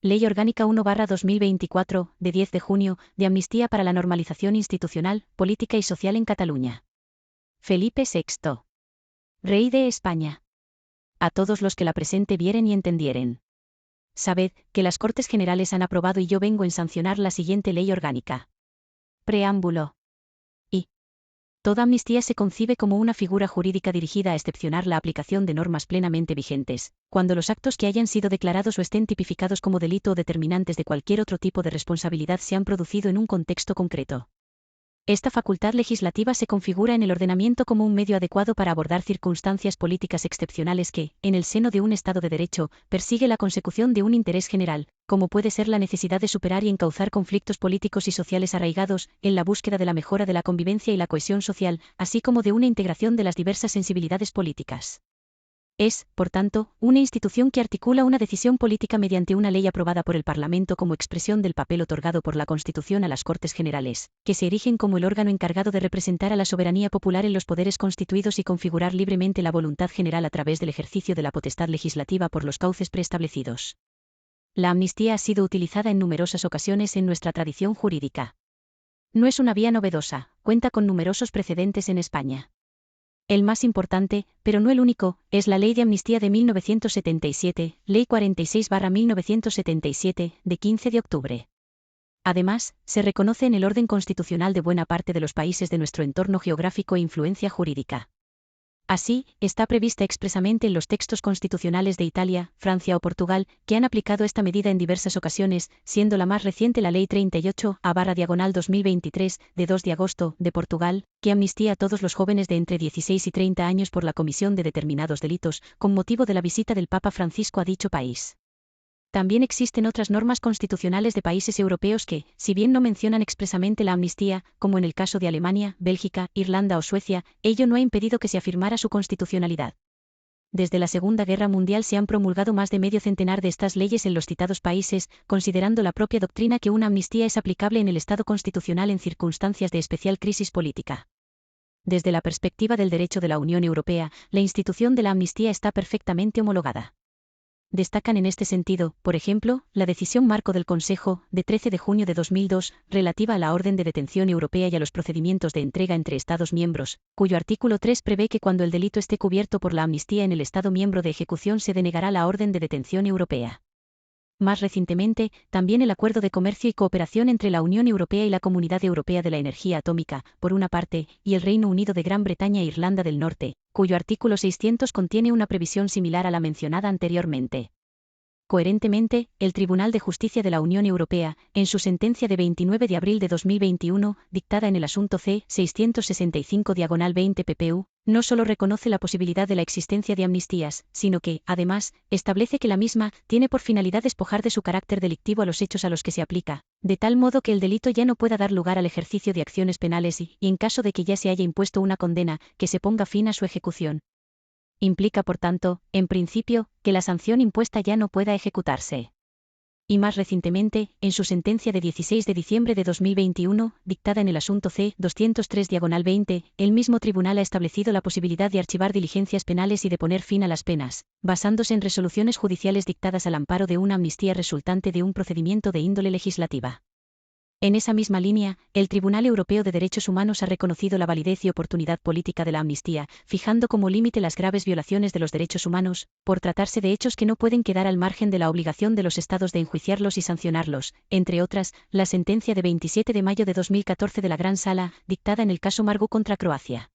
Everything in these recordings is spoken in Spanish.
Ley Orgánica 1/2024, de 10 de junio, de amnistía para la normalización institucional, política y social en Cataluña. Felipe VI. Rey de España. A todos los que la presente vieren y entendieren. Sabed, que las Cortes Generales han aprobado y yo vengo en sancionar la siguiente ley orgánica. Preámbulo. Toda amnistía se concibe como una figura jurídica dirigida a excepcionar la aplicación de normas plenamente vigentes, cuando los actos que hayan sido declarados o estén tipificados como delito o determinantes de cualquier otro tipo de responsabilidad se han producido en un contexto concreto. Esta facultad legislativa se configura en el ordenamiento como un medio adecuado para abordar circunstancias políticas excepcionales que, en el seno de un Estado de Derecho, persigue la consecución de un interés general, como puede ser la necesidad de superar y encauzar conflictos políticos y sociales arraigados, en la búsqueda de la mejora de la convivencia y la cohesión social, así como de una integración de las diversas sensibilidades políticas. Es, por tanto, una institución que articula una decisión política mediante una ley aprobada por el Parlamento como expresión del papel otorgado por la Constitución a las Cortes Generales, que se erigen como el órgano encargado de representar a la soberanía popular en los poderes constituidos y configurar libremente la voluntad general a través del ejercicio de la potestad legislativa por los cauces preestablecidos. La amnistía ha sido utilizada en numerosas ocasiones en nuestra tradición jurídica. No es una vía novedosa, cuenta con numerosos precedentes en España. El más importante, pero no el único, es la Ley de Amnistía de 1977, Ley 46/1977, de 15 de octubre. Además, se reconoce en el orden constitucional de buena parte de los países de nuestro entorno geográfico e influencia jurídica. Así, está prevista expresamente en los textos constitucionales de Italia, Francia o Portugal, que han aplicado esta medida en diversas ocasiones, siendo la más reciente la Ley 38/2023, de 2 de agosto, de Portugal, que amnistía a todos los jóvenes de entre 16 y 30 años por la comisión de determinados delitos, con motivo de la visita del Papa Francisco a dicho país. También existen otras normas constitucionales de países europeos que, si bien no mencionan expresamente la amnistía, como en el caso de Alemania, Bélgica, Irlanda o Suecia, ello no ha impedido que se afirmara su constitucionalidad. Desde la Segunda Guerra Mundial se han promulgado más de medio centenar de estas leyes en los citados países, considerando la propia doctrina que una amnistía es aplicable en el Estado constitucional en circunstancias de especial crisis política. Desde la perspectiva del derecho de la Unión Europea, la institución de la amnistía está perfectamente homologada. Destacan en este sentido, por ejemplo, la decisión marco del Consejo, de 13 de junio de 2002, relativa a la orden de detención europea y a los procedimientos de entrega entre Estados miembros, cuyo artículo 3 prevé que cuando el delito esté cubierto por la amnistía en el Estado miembro de ejecución se denegará la orden de detención europea. Más recientemente, también el Acuerdo de Comercio y Cooperación entre la Unión Europea y la Comunidad Europea de la Energía Atómica, por una parte, y el Reino Unido de Gran Bretaña e Irlanda del Norte, cuyo artículo 600 contiene una previsión similar a la mencionada anteriormente. Coherentemente, el Tribunal de Justicia de la Unión Europea, en su sentencia de 29 de abril de 2021, dictada en el asunto C-665/20 PPU, no solo reconoce la posibilidad de la existencia de amnistías, sino que, además, establece que la misma tiene por finalidad despojar de su carácter delictivo a los hechos a los que se aplica, de tal modo que el delito ya no pueda dar lugar al ejercicio de acciones penales y, en caso de que ya se haya impuesto una condena, que se ponga fin a su ejecución. Implica, por tanto, en principio, que la sanción impuesta ya no pueda ejecutarse. Y más recientemente, en su sentencia de 16 de diciembre de 2021, dictada en el asunto C-203/20, el mismo tribunal ha establecido la posibilidad de archivar diligencias penales y de poner fin a las penas, basándose en resoluciones judiciales dictadas al amparo de una amnistía resultante de un procedimiento de índole legislativa. En esa misma línea, el Tribunal Europeo de Derechos Humanos ha reconocido la validez y oportunidad política de la amnistía, fijando como límite las graves violaciones de los derechos humanos, por tratarse de hechos que no pueden quedar al margen de la obligación de los Estados de enjuiciarlos y sancionarlos, entre otras, la sentencia de 27 de mayo de 2014 de la Gran Sala, dictada en el caso Margu contra Croacia.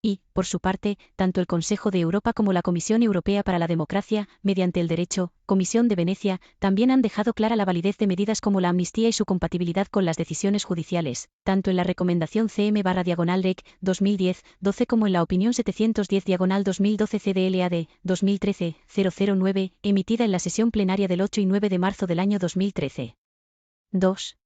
Y, por su parte, tanto el Consejo de Europa como la Comisión Europea para la Democracia, mediante el Derecho, Comisión de Venecia, también han dejado clara la validez de medidas como la amnistía y su compatibilidad con las decisiones judiciales, tanto en la recomendación CM/REC 2010-12 como en la opinión 710/2012 CDLAD 2013-009, emitida en la sesión plenaria del 8 y 9 de marzo del año 2013. 2.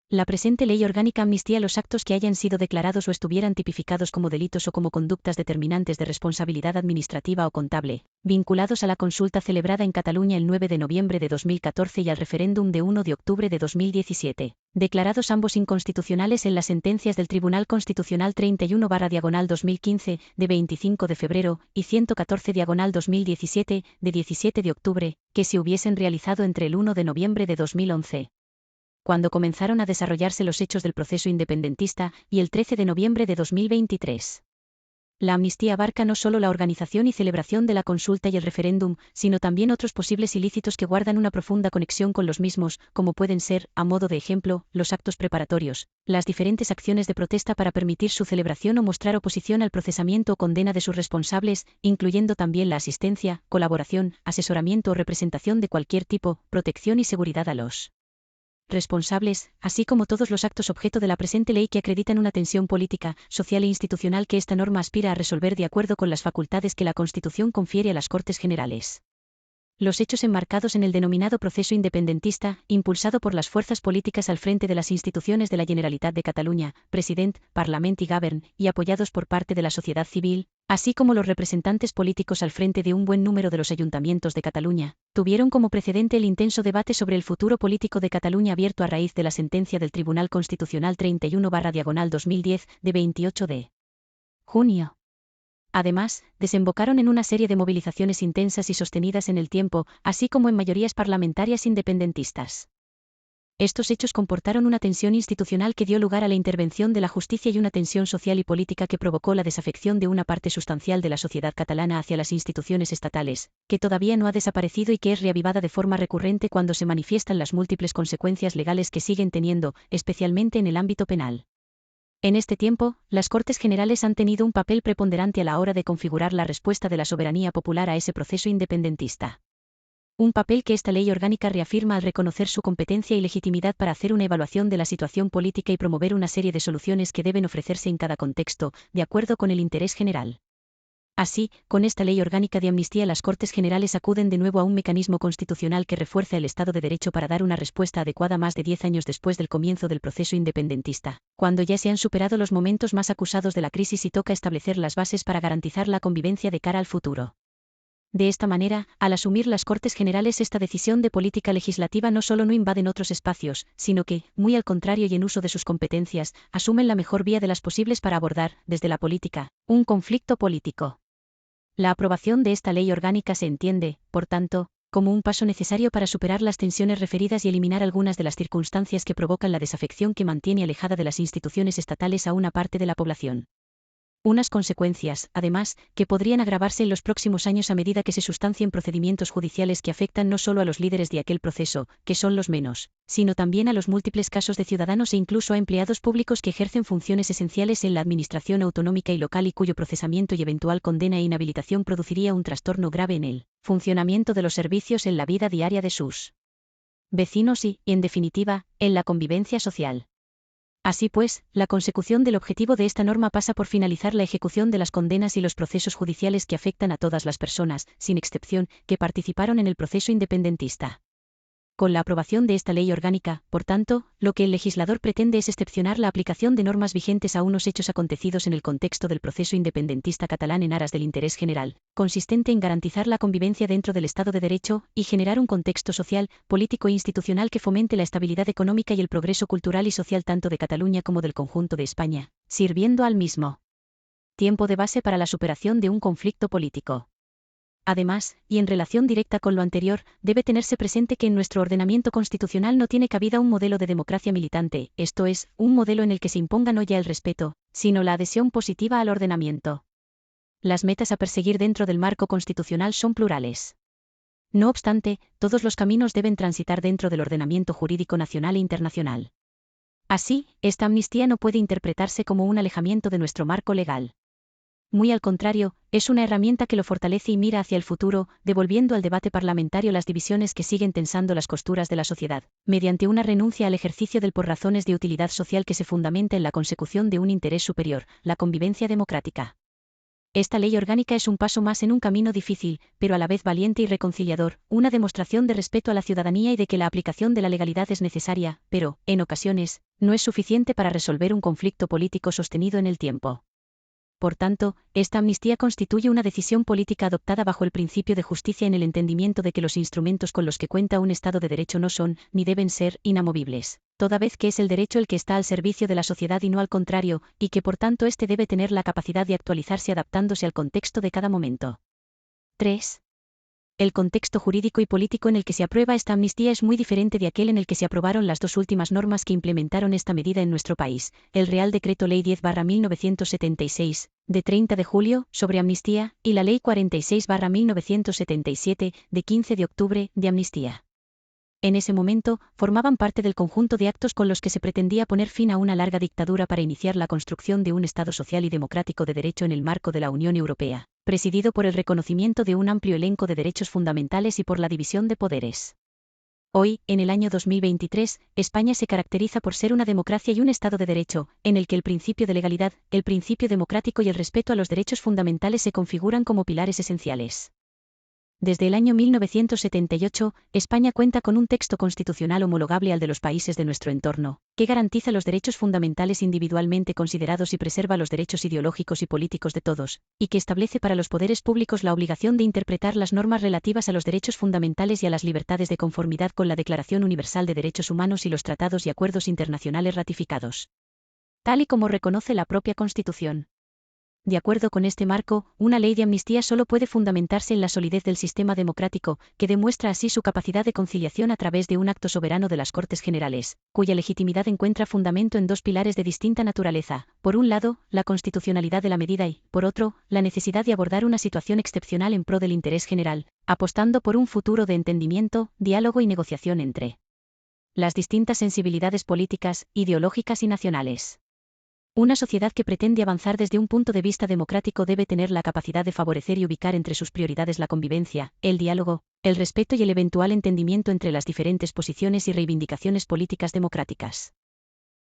La presente ley orgánica amnistía los actos que hayan sido declarados o estuvieran tipificados como delitos o como conductas determinantes de responsabilidad administrativa o contable, vinculados a la consulta celebrada en Cataluña el 9 de noviembre de 2014 y al referéndum de 1 de octubre de 2017, declarados ambos inconstitucionales en las sentencias del Tribunal Constitucional 31/2015 de 25 de febrero y 114/2017 de 17 de octubre, que se hubiesen realizado entre el 1 de noviembre de 2011. Cuando comenzaron a desarrollarse los hechos del proceso independentista, y el 13 de noviembre de 2023. La amnistía abarca no solo la organización y celebración de la consulta y el referéndum, sino también otros posibles ilícitos que guardan una profunda conexión con los mismos, como pueden ser, a modo de ejemplo, los actos preparatorios, las diferentes acciones de protesta para permitir su celebración o mostrar oposición al procesamiento o condena de sus responsables, incluyendo también la asistencia, colaboración, asesoramiento o representación de cualquier tipo, protección y seguridad a los responsables, así como todos los actos objeto de la presente ley que acreditan una tensión política, social e institucional que esta norma aspira a resolver de acuerdo con las facultades que la Constitución confiere a las Cortes Generales. Los hechos enmarcados en el denominado proceso independentista, impulsado por las fuerzas políticas al frente de las instituciones de la Generalitat de Cataluña, President, Parlament y Govern, y apoyados por parte de la sociedad civil, así como los representantes políticos al frente de un buen número de los ayuntamientos de Cataluña, tuvieron como precedente el intenso debate sobre el futuro político de Cataluña abierto a raíz de la sentencia del Tribunal Constitucional 31/2010 de 28 de junio. Además, desembocaron en una serie de movilizaciones intensas y sostenidas en el tiempo, así como en mayorías parlamentarias independentistas. Estos hechos comportaron una tensión institucional que dio lugar a la intervención de la justicia y una tensión social y política que provocó la desafección de una parte sustancial de la sociedad catalana hacia las instituciones estatales, que todavía no ha desaparecido y que es reavivada de forma recurrente cuando se manifiestan las múltiples consecuencias legales que siguen teniendo, especialmente en el ámbito penal. En este tiempo, las Cortes Generales han tenido un papel preponderante a la hora de configurar la respuesta de la soberanía popular a ese proceso independentista. Un papel que esta ley orgánica reafirma al reconocer su competencia y legitimidad para hacer una evaluación de la situación política y promover una serie de soluciones que deben ofrecerse en cada contexto, de acuerdo con el interés general. Así, con esta ley orgánica de amnistía las Cortes Generales acuden de nuevo a un mecanismo constitucional que refuerza el Estado de Derecho para dar una respuesta adecuada más de 10 años después del comienzo del proceso independentista, cuando ya se han superado los momentos más acusados de la crisis y toca establecer las bases para garantizar la convivencia de cara al futuro. De esta manera, al asumir las Cortes Generales esta decisión de política legislativa no solo no invaden otros espacios, sino que, muy al contrario y en uso de sus competencias, asumen la mejor vía de las posibles para abordar, desde la política, un conflicto político. La aprobación de esta ley orgánica se entiende, por tanto, como un paso necesario para superar las tensiones referidas y eliminar algunas de las circunstancias que provocan la desafección que mantiene alejada de las instituciones estatales a una parte de la población. Unas consecuencias, además, que podrían agravarse en los próximos años a medida que se sustancien procedimientos judiciales que afectan no solo a los líderes de aquel proceso, que son los menos, sino también a los múltiples casos de ciudadanos e incluso a empleados públicos que ejercen funciones esenciales en la administración autonómica y local y cuyo procesamiento y eventual condena e inhabilitación produciría un trastorno grave en el funcionamiento de los servicios en la vida diaria de sus vecinos y, en definitiva, en la convivencia social. Así pues, la consecución del objetivo de esta norma pasa por finalizar la ejecución de las condenas y los procesos judiciales que afectan a todas las personas, sin excepción, que participaron en el proceso independentista. Con la aprobación de esta ley orgánica, por tanto, lo que el legislador pretende es excepcionar la aplicación de normas vigentes a unos hechos acontecidos en el contexto del proceso independentista catalán en aras del interés general, consistente en garantizar la convivencia dentro del Estado de Derecho y generar un contexto social, político e institucional que fomente la estabilidad económica y el progreso cultural y social tanto de Cataluña como del conjunto de España, sirviendo al mismo tiempo de base para la superación de un conflicto político. Además, y en relación directa con lo anterior, debe tenerse presente que en nuestro ordenamiento constitucional no tiene cabida un modelo de democracia militante, esto es, un modelo en el que se imponga no ya el respeto, sino la adhesión positiva al ordenamiento. Las metas a perseguir dentro del marco constitucional son plurales. No obstante, todos los caminos deben transitar dentro del ordenamiento jurídico nacional e internacional. Así, esta amnistía no puede interpretarse como un alejamiento de nuestro marco legal. Muy al contrario, es una herramienta que lo fortalece y mira hacia el futuro, devolviendo al debate parlamentario las divisiones que siguen tensando las costuras de la sociedad, mediante una renuncia al ejercicio del por razones de utilidad social que se fundamenta en la consecución de un interés superior, la convivencia democrática. Esta ley orgánica es un paso más en un camino difícil, pero a la vez valiente y reconciliador, una demostración de respeto a la ciudadanía y de que la aplicación de la legalidad es necesaria, pero, en ocasiones, no es suficiente para resolver un conflicto político sostenido en el tiempo. Por tanto, esta amnistía constituye una decisión política adoptada bajo el principio de justicia en el entendimiento de que los instrumentos con los que cuenta un Estado de Derecho no son, ni deben ser, inamovibles, toda vez que es el derecho el que está al servicio de la sociedad y no al contrario, y que por tanto éste debe tener la capacidad de actualizarse adaptándose al contexto de cada momento. 3. El contexto jurídico y político en el que se aprueba esta amnistía es muy diferente de aquel en el que se aprobaron las dos últimas normas que implementaron esta medida en nuestro país, el Real Decreto Ley 10/1976, de 30 de julio, sobre amnistía, y la Ley 46/1977, de 15 de octubre, de amnistía. En ese momento, formaban parte del conjunto de actos con los que se pretendía poner fin a una larga dictadura para iniciar la construcción de un Estado social y democrático de derecho en el marco de la Unión Europea, presidido por el reconocimiento de un amplio elenco de derechos fundamentales y por la división de poderes. Hoy, en el año 2023, España se caracteriza por ser una democracia y un Estado de Derecho, en el que el principio de legalidad, el principio democrático y el respeto a los derechos fundamentales se configuran como pilares esenciales. Desde el año 1978, España cuenta con un texto constitucional homologable al de los países de nuestro entorno, que garantiza los derechos fundamentales individualmente considerados y preserva los derechos ideológicos y políticos de todos, y que establece para los poderes públicos la obligación de interpretar las normas relativas a los derechos fundamentales y a las libertades de conformidad con la Declaración Universal de Derechos Humanos y los tratados y acuerdos internacionales ratificados, tal y como reconoce la propia Constitución. De acuerdo con este marco, una ley de amnistía solo puede fundamentarse en la solidez del sistema democrático, que demuestra así su capacidad de conciliación a través de un acto soberano de las Cortes Generales, cuya legitimidad encuentra fundamento en dos pilares de distinta naturaleza: por un lado, la constitucionalidad de la medida y, por otro, la necesidad de abordar una situación excepcional en pro del interés general, apostando por un futuro de entendimiento, diálogo y negociación entre las distintas sensibilidades políticas, ideológicas y nacionales. Una sociedad que pretende avanzar desde un punto de vista democrático debe tener la capacidad de favorecer y ubicar entre sus prioridades la convivencia, el diálogo, el respeto y el eventual entendimiento entre las diferentes posiciones y reivindicaciones políticas democráticas.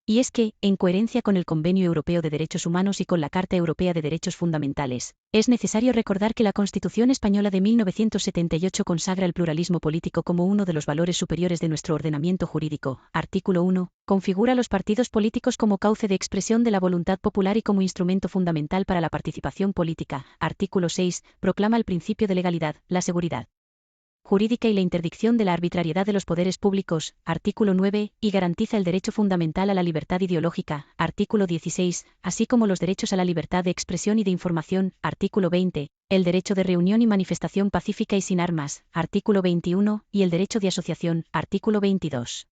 Y es que, en coherencia con el Convenio Europeo de Derechos Humanos y con la Carta Europea de Derechos Fundamentales, es necesario recordar que la Constitución española de 1978 consagra el pluralismo político como uno de los valores superiores de nuestro ordenamiento jurídico. Artículo 1. Configura los partidos políticos como cauce de expresión de la voluntad popular y como instrumento fundamental para la participación política. Artículo 6. Proclama el principio de legalidad, la seguridad jurídica y la interdicción de la arbitrariedad de los poderes públicos, artículo 9, y garantiza el derecho fundamental a la libertad ideológica, artículo 16, así como los derechos a la libertad de expresión y de información, artículo 20, el derecho de reunión y manifestación pacífica y sin armas, artículo 21, y el derecho de asociación, artículo 22.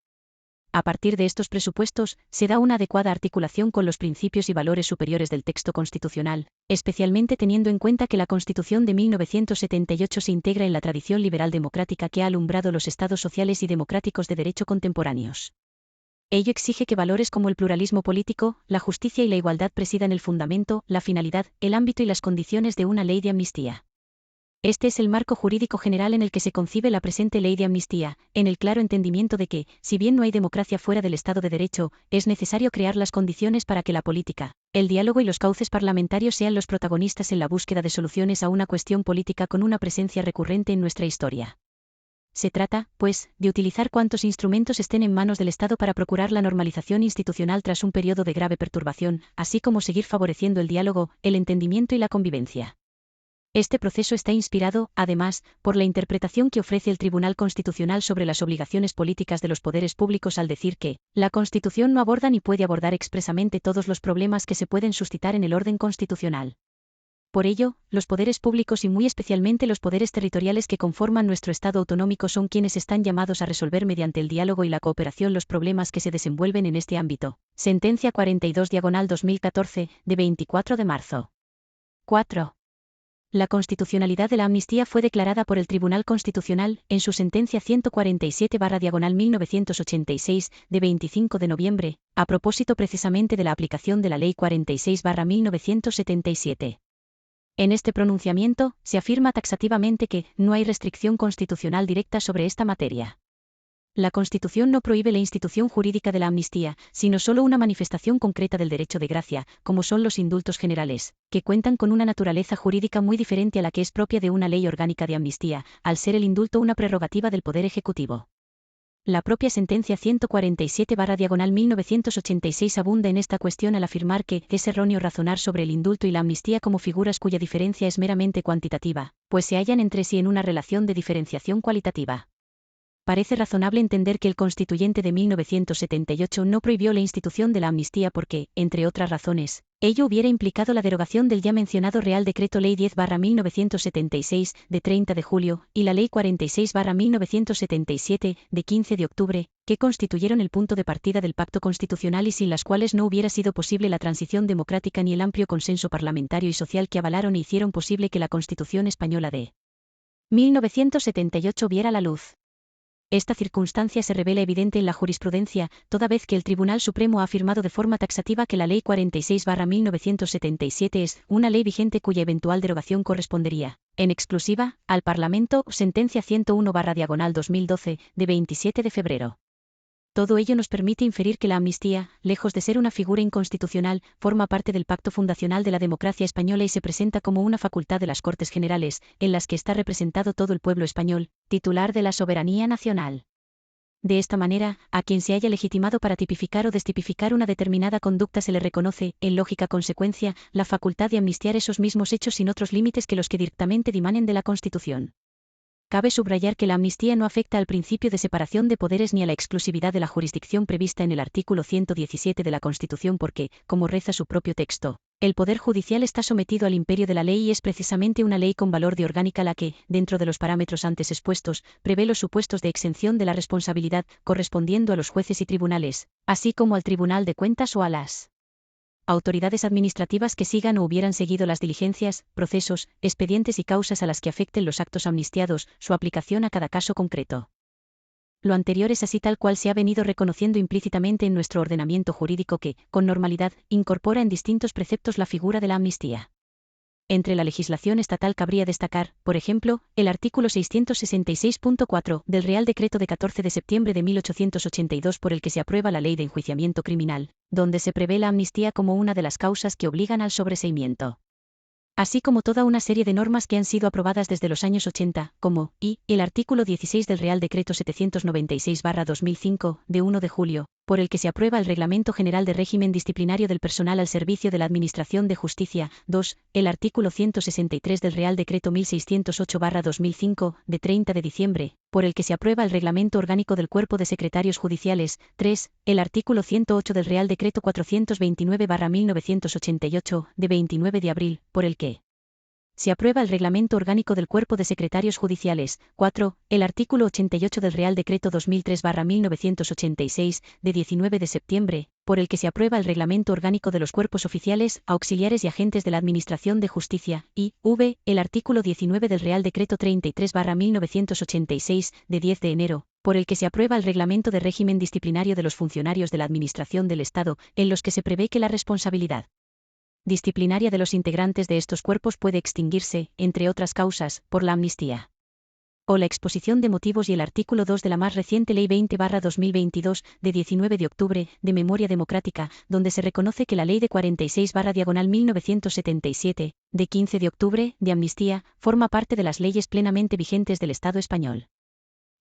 A partir de estos presupuestos, se da una adecuada articulación con los principios y valores superiores del texto constitucional, especialmente teniendo en cuenta que la Constitución de 1978 se integra en la tradición liberal democrática que ha alumbrado los estados sociales y democráticos de derecho contemporáneos. Ello exige que valores como el pluralismo político, la justicia y la igualdad presidan el fundamento, la finalidad, el ámbito y las condiciones de una ley de amnistía. Este es el marco jurídico general en el que se concibe la presente ley de amnistía, en el claro entendimiento de que, si bien no hay democracia fuera del Estado de Derecho, es necesario crear las condiciones para que la política, el diálogo y los cauces parlamentarios sean los protagonistas en la búsqueda de soluciones a una cuestión política con una presencia recurrente en nuestra historia. Se trata, pues, de utilizar cuantos instrumentos estén en manos del Estado para procurar la normalización institucional tras un periodo de grave perturbación, así como seguir favoreciendo el diálogo, el entendimiento y la convivencia. Este proceso está inspirado, además, por la interpretación que ofrece el Tribunal Constitucional sobre las obligaciones políticas de los poderes públicos al decir que, la Constitución no aborda ni puede abordar expresamente todos los problemas que se pueden suscitar en el orden constitucional. Por ello, los poderes públicos y muy especialmente los poderes territoriales que conforman nuestro Estado autonómico son quienes están llamados a resolver mediante el diálogo y la cooperación los problemas que se desenvuelven en este ámbito. Sentencia 42/2014, de 24 de marzo. 4. La constitucionalidad de la amnistía fue declarada por el Tribunal Constitucional, en su sentencia 147/1986, de 25 de noviembre, a propósito precisamente de la aplicación de la Ley 46/1977. En este pronunciamiento, se afirma taxativamente que no hay restricción constitucional directa sobre esta materia. La Constitución no prohíbe la institución jurídica de la amnistía, sino solo una manifestación concreta del derecho de gracia, como son los indultos generales, que cuentan con una naturaleza jurídica muy diferente a la que es propia de una ley orgánica de amnistía, al ser el indulto una prerrogativa del Poder Ejecutivo. La propia sentencia 147/1986 abunda en esta cuestión al afirmar que es erróneo razonar sobre el indulto y la amnistía como figuras cuya diferencia es meramente cuantitativa, pues se hallan entre sí en una relación de diferenciación cualitativa. Parece razonable entender que el Constituyente de 1978 no prohibió la institución de la amnistía porque, entre otras razones, ello hubiera implicado la derogación del ya mencionado Real Decreto Ley 10/1976, de 30 de julio, y la Ley 46/1977, de 15 de octubre, que constituyeron el punto de partida del pacto constitucional y sin las cuales no hubiera sido posible la transición democrática ni el amplio consenso parlamentario y social que avalaron e hicieron posible que la Constitución española de 1978 viera la luz. Esta circunstancia se revela evidente en la jurisprudencia, toda vez que el Tribunal Supremo ha afirmado de forma taxativa que la Ley 46/1977 es una ley vigente cuya eventual derogación correspondería, en exclusiva, al Parlamento, sentencia 101/2012, de 27 de febrero. Todo ello nos permite inferir que la amnistía, lejos de ser una figura inconstitucional, forma parte del pacto fundacional de la democracia española y se presenta como una facultad de las Cortes Generales, en las que está representado todo el pueblo español, titular de la soberanía nacional. De esta manera, a quien se haya legitimado para tipificar o destipificar una determinada conducta se le reconoce, en lógica consecuencia, la facultad de amnistiar esos mismos hechos sin otros límites que los que directamente dimanen de la Constitución. Cabe subrayar que la amnistía no afecta al principio de separación de poderes ni a la exclusividad de la jurisdicción prevista en el artículo 117 de la Constitución porque, como reza su propio texto, el Poder Judicial está sometido al imperio de la ley y es precisamente una ley con valor de orgánica la que, dentro de los parámetros antes expuestos, prevé los supuestos de exención de la responsabilidad, correspondiendo a los jueces y tribunales, así como al Tribunal de Cuentas o a las autoridades administrativas que sigan o hubieran seguido las diligencias, procesos, expedientes y causas a las que afecten los actos amnistiados, su aplicación a cada caso concreto. Lo anterior es así tal cual se ha venido reconociendo implícitamente en nuestro ordenamiento jurídico que, con normalidad, incorpora en distintos preceptos la figura de la amnistía. Entre la legislación estatal cabría destacar, por ejemplo, el artículo 666.4 del Real Decreto de 14 de septiembre de 1882 por el que se aprueba la Ley de Enjuiciamiento Criminal, donde se prevé la amnistía como una de las causas que obligan al sobreseimiento. Así como toda una serie de normas que han sido aprobadas desde los años 80, como, y, el artículo 16 del Real Decreto 796/2005, de 1 de julio, por el que se aprueba el Reglamento General de Régimen Disciplinario del Personal al Servicio de la Administración de Justicia, 2, el artículo 163 del Real Decreto 1608/2005, de 30 de diciembre, por el que se aprueba el Reglamento Orgánico del Cuerpo de Secretarios Judiciales, 3, el artículo 108 del Real Decreto 429/1988, de 29 de abril, por el que se aprueba el Reglamento Orgánico del Cuerpo de Secretarios Judiciales, 4, el artículo 88 del Real Decreto 2003/1986, de 19 de septiembre, por el que se aprueba el Reglamento Orgánico de los Cuerpos Oficiales, Auxiliares y Agentes de la Administración de Justicia, y, v, el artículo 19 del Real Decreto 33/1986, de 10 de enero, por el que se aprueba el Reglamento de Régimen Disciplinario de los Funcionarios de la Administración del Estado, en los que se prevé que la responsabilidad disciplinaria de los integrantes de estos cuerpos puede extinguirse, entre otras causas, por la amnistía. O la exposición de motivos y el artículo 2 de la más reciente Ley 20/2022, de 19 de octubre, de Memoria Democrática, donde se reconoce que la Ley de 46/1977, de 15 de octubre, de amnistía, forma parte de las leyes plenamente vigentes del Estado español.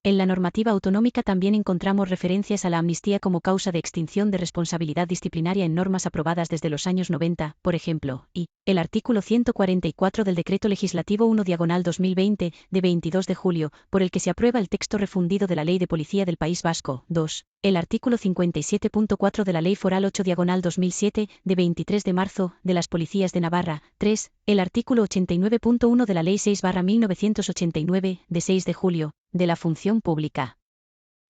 En la normativa autonómica también encontramos referencias a la amnistía como causa de extinción de responsabilidad disciplinaria en normas aprobadas desde los años 90, por ejemplo, y el artículo 144 del Decreto Legislativo 1/2020, de 22 de julio, por el que se aprueba el texto refundido de la Ley de Policía del País Vasco, 2, el artículo 57.4 de la Ley Foral 8/2007, de 23 de marzo, de las Policías de Navarra, 3, el artículo 89.1 de la Ley 6/1989, de 6 de julio, de la Función Pública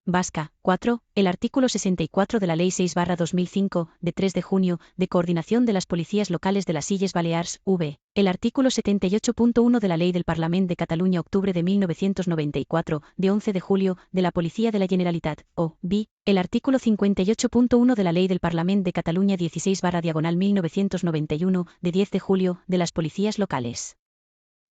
Vasca, 4, el artículo 64 de la Ley 6/2005, de 3 de junio, de coordinación de las policías locales de las Illes Balears, v, el artículo 78.1 de la Ley del Parlament de Cataluña octubre de 1994, de 11 de julio, de la Policía de la Generalitat, o, b, el artículo 58.1 de la Ley del Parlament de Cataluña 16/1991, de 10 de julio, de las policías locales.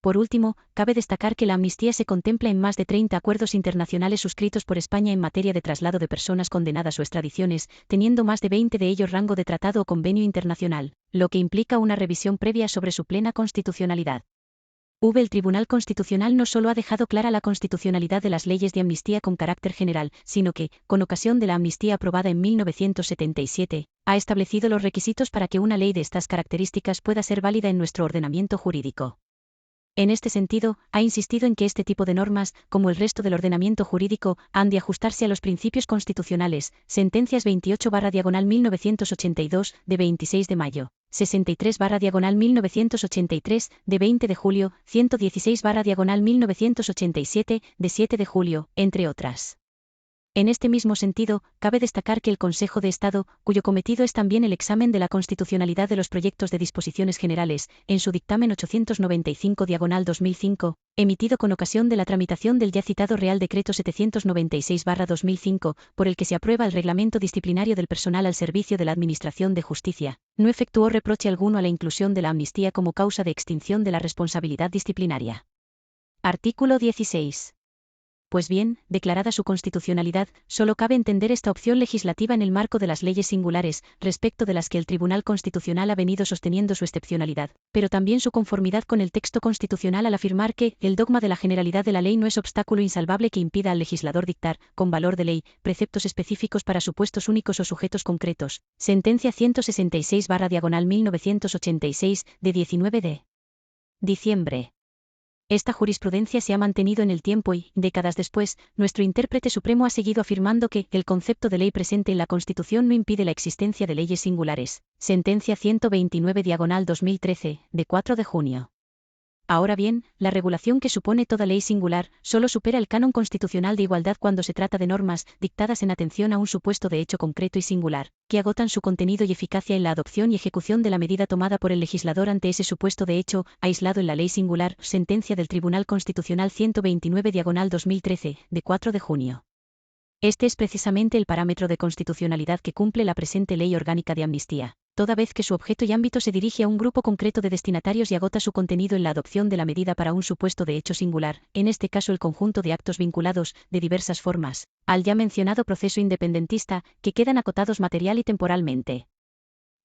Por último, cabe destacar que la amnistía se contempla en más de 30 acuerdos internacionales suscritos por España en materia de traslado de personas condenadas o extradiciones, teniendo más de 20 de ellos rango de tratado o convenio internacional, lo que implica una revisión previa sobre su plena constitucionalidad. El Tribunal Constitucional no solo ha dejado clara la constitucionalidad de las leyes de amnistía con carácter general, sino que, con ocasión de la amnistía aprobada en 1977, ha establecido los requisitos para que una ley de estas características pueda ser válida en nuestro ordenamiento jurídico. En este sentido, ha insistido en que este tipo de normas, como el resto del ordenamiento jurídico, han de ajustarse a los principios constitucionales. Sentencias 28/1982, de 26 de mayo, 63/1983, de 20 de julio, 116/1987, de 7 de julio, entre otras. En este mismo sentido, cabe destacar que el Consejo de Estado, cuyo cometido es también el examen de la constitucionalidad de los proyectos de disposiciones generales, en su dictamen 895/2005, emitido con ocasión de la tramitación del ya citado Real Decreto 796/2005, por el que se aprueba el reglamento disciplinario del personal al servicio de la Administración de Justicia, no efectuó reproche alguno a la inclusión de la amnistía como causa de extinción de la responsabilidad disciplinaria. Artículo 16. Pues bien, declarada su constitucionalidad, solo cabe entender esta opción legislativa en el marco de las leyes singulares, respecto de las que el Tribunal Constitucional ha venido sosteniendo su excepcionalidad, pero también su conformidad con el texto constitucional al afirmar que el dogma de la generalidad de la ley no es obstáculo insalvable que impida al legislador dictar, con valor de ley, preceptos específicos para supuestos únicos o sujetos concretos. Sentencia 166/1986, de 19 de diciembre. Esta jurisprudencia se ha mantenido en el tiempo y, décadas después, nuestro intérprete supremo ha seguido afirmando que el concepto de ley presente en la Constitución no impide la existencia de leyes singulares. Sentencia 129/2013, de 4 de junio. Ahora bien, la regulación que supone toda ley singular solo supera el canon constitucional de igualdad cuando se trata de normas dictadas en atención a un supuesto de hecho concreto y singular, que agotan su contenido y eficacia en la adopción y ejecución de la medida tomada por el legislador ante ese supuesto de hecho, aislado en la ley singular. Sentencia del Tribunal Constitucional 129/2013, de 4 de junio. Este es precisamente el parámetro de constitucionalidad que cumple la presente Ley Orgánica de Amnistía, toda vez que su objeto y ámbito se dirige a un grupo concreto de destinatarios y agota su contenido en la adopción de la medida para un supuesto de hecho singular, en este caso el conjunto de actos vinculados, de diversas formas, al ya mencionado proceso independentista, que quedan acotados material y temporalmente.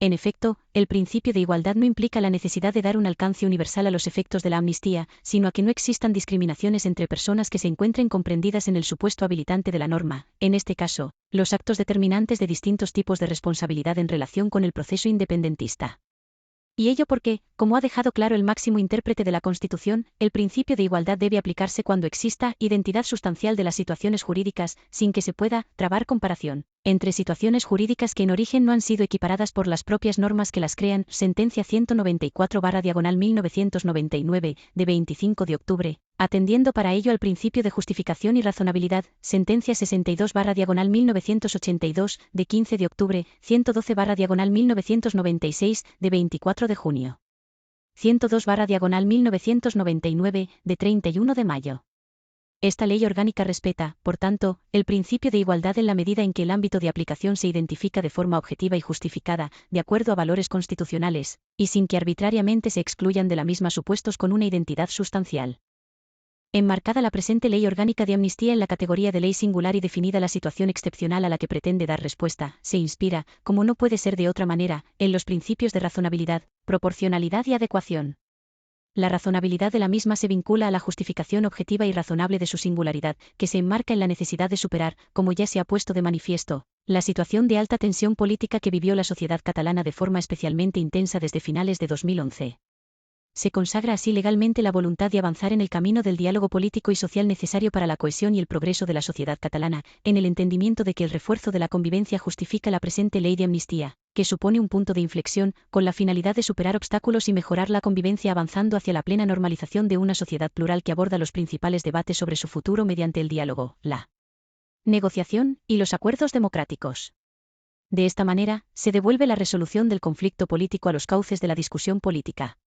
En efecto, el principio de igualdad no implica la necesidad de dar un alcance universal a los efectos de la amnistía, sino a que no existan discriminaciones entre personas que se encuentren comprendidas en el supuesto habilitante de la norma, en este caso, los actos determinantes de distintos tipos de responsabilidad en relación con el proceso independentista. Y ello porque, como ha dejado claro el máximo intérprete de la Constitución, el principio de igualdad debe aplicarse cuando exista identidad sustancial de las situaciones jurídicas, sin que se pueda trabar comparación entre situaciones jurídicas que en origen no han sido equiparadas por las propias normas que las crean. Sentencia 194/1999, de 25 de octubre, atendiendo para ello al principio de justificación y razonabilidad. Sentencia 62/1982, de 15 de octubre, 112/1996, de 24 de junio. 102/1999, de 31 de mayo. Esta ley orgánica respeta, por tanto, el principio de igualdad en la medida en que el ámbito de aplicación se identifica de forma objetiva y justificada, de acuerdo a valores constitucionales, y sin que arbitrariamente se excluyan de la misma supuestos con una identidad sustancial. Enmarcada la presente Ley Orgánica de Amnistía en la categoría de ley singular y definida la situación excepcional a la que pretende dar respuesta, se inspira, como no puede ser de otra manera, en los principios de razonabilidad, proporcionalidad y adecuación. La razonabilidad de la misma se vincula a la justificación objetiva y razonable de su singularidad, que se enmarca en la necesidad de superar, como ya se ha puesto de manifiesto, la situación de alta tensión política que vivió la sociedad catalana de forma especialmente intensa desde finales de 2011. Se consagra así legalmente la voluntad de avanzar en el camino del diálogo político y social necesario para la cohesión y el progreso de la sociedad catalana, en el entendimiento de que el refuerzo de la convivencia justifica la presente ley de amnistía, que supone un punto de inflexión, con la finalidad de superar obstáculos y mejorar la convivencia avanzando hacia la plena normalización de una sociedad plural que aborda los principales debates sobre su futuro mediante el diálogo, la negociación y los acuerdos democráticos. De esta manera, se devuelve la resolución del conflicto político a los cauces de la discusión política.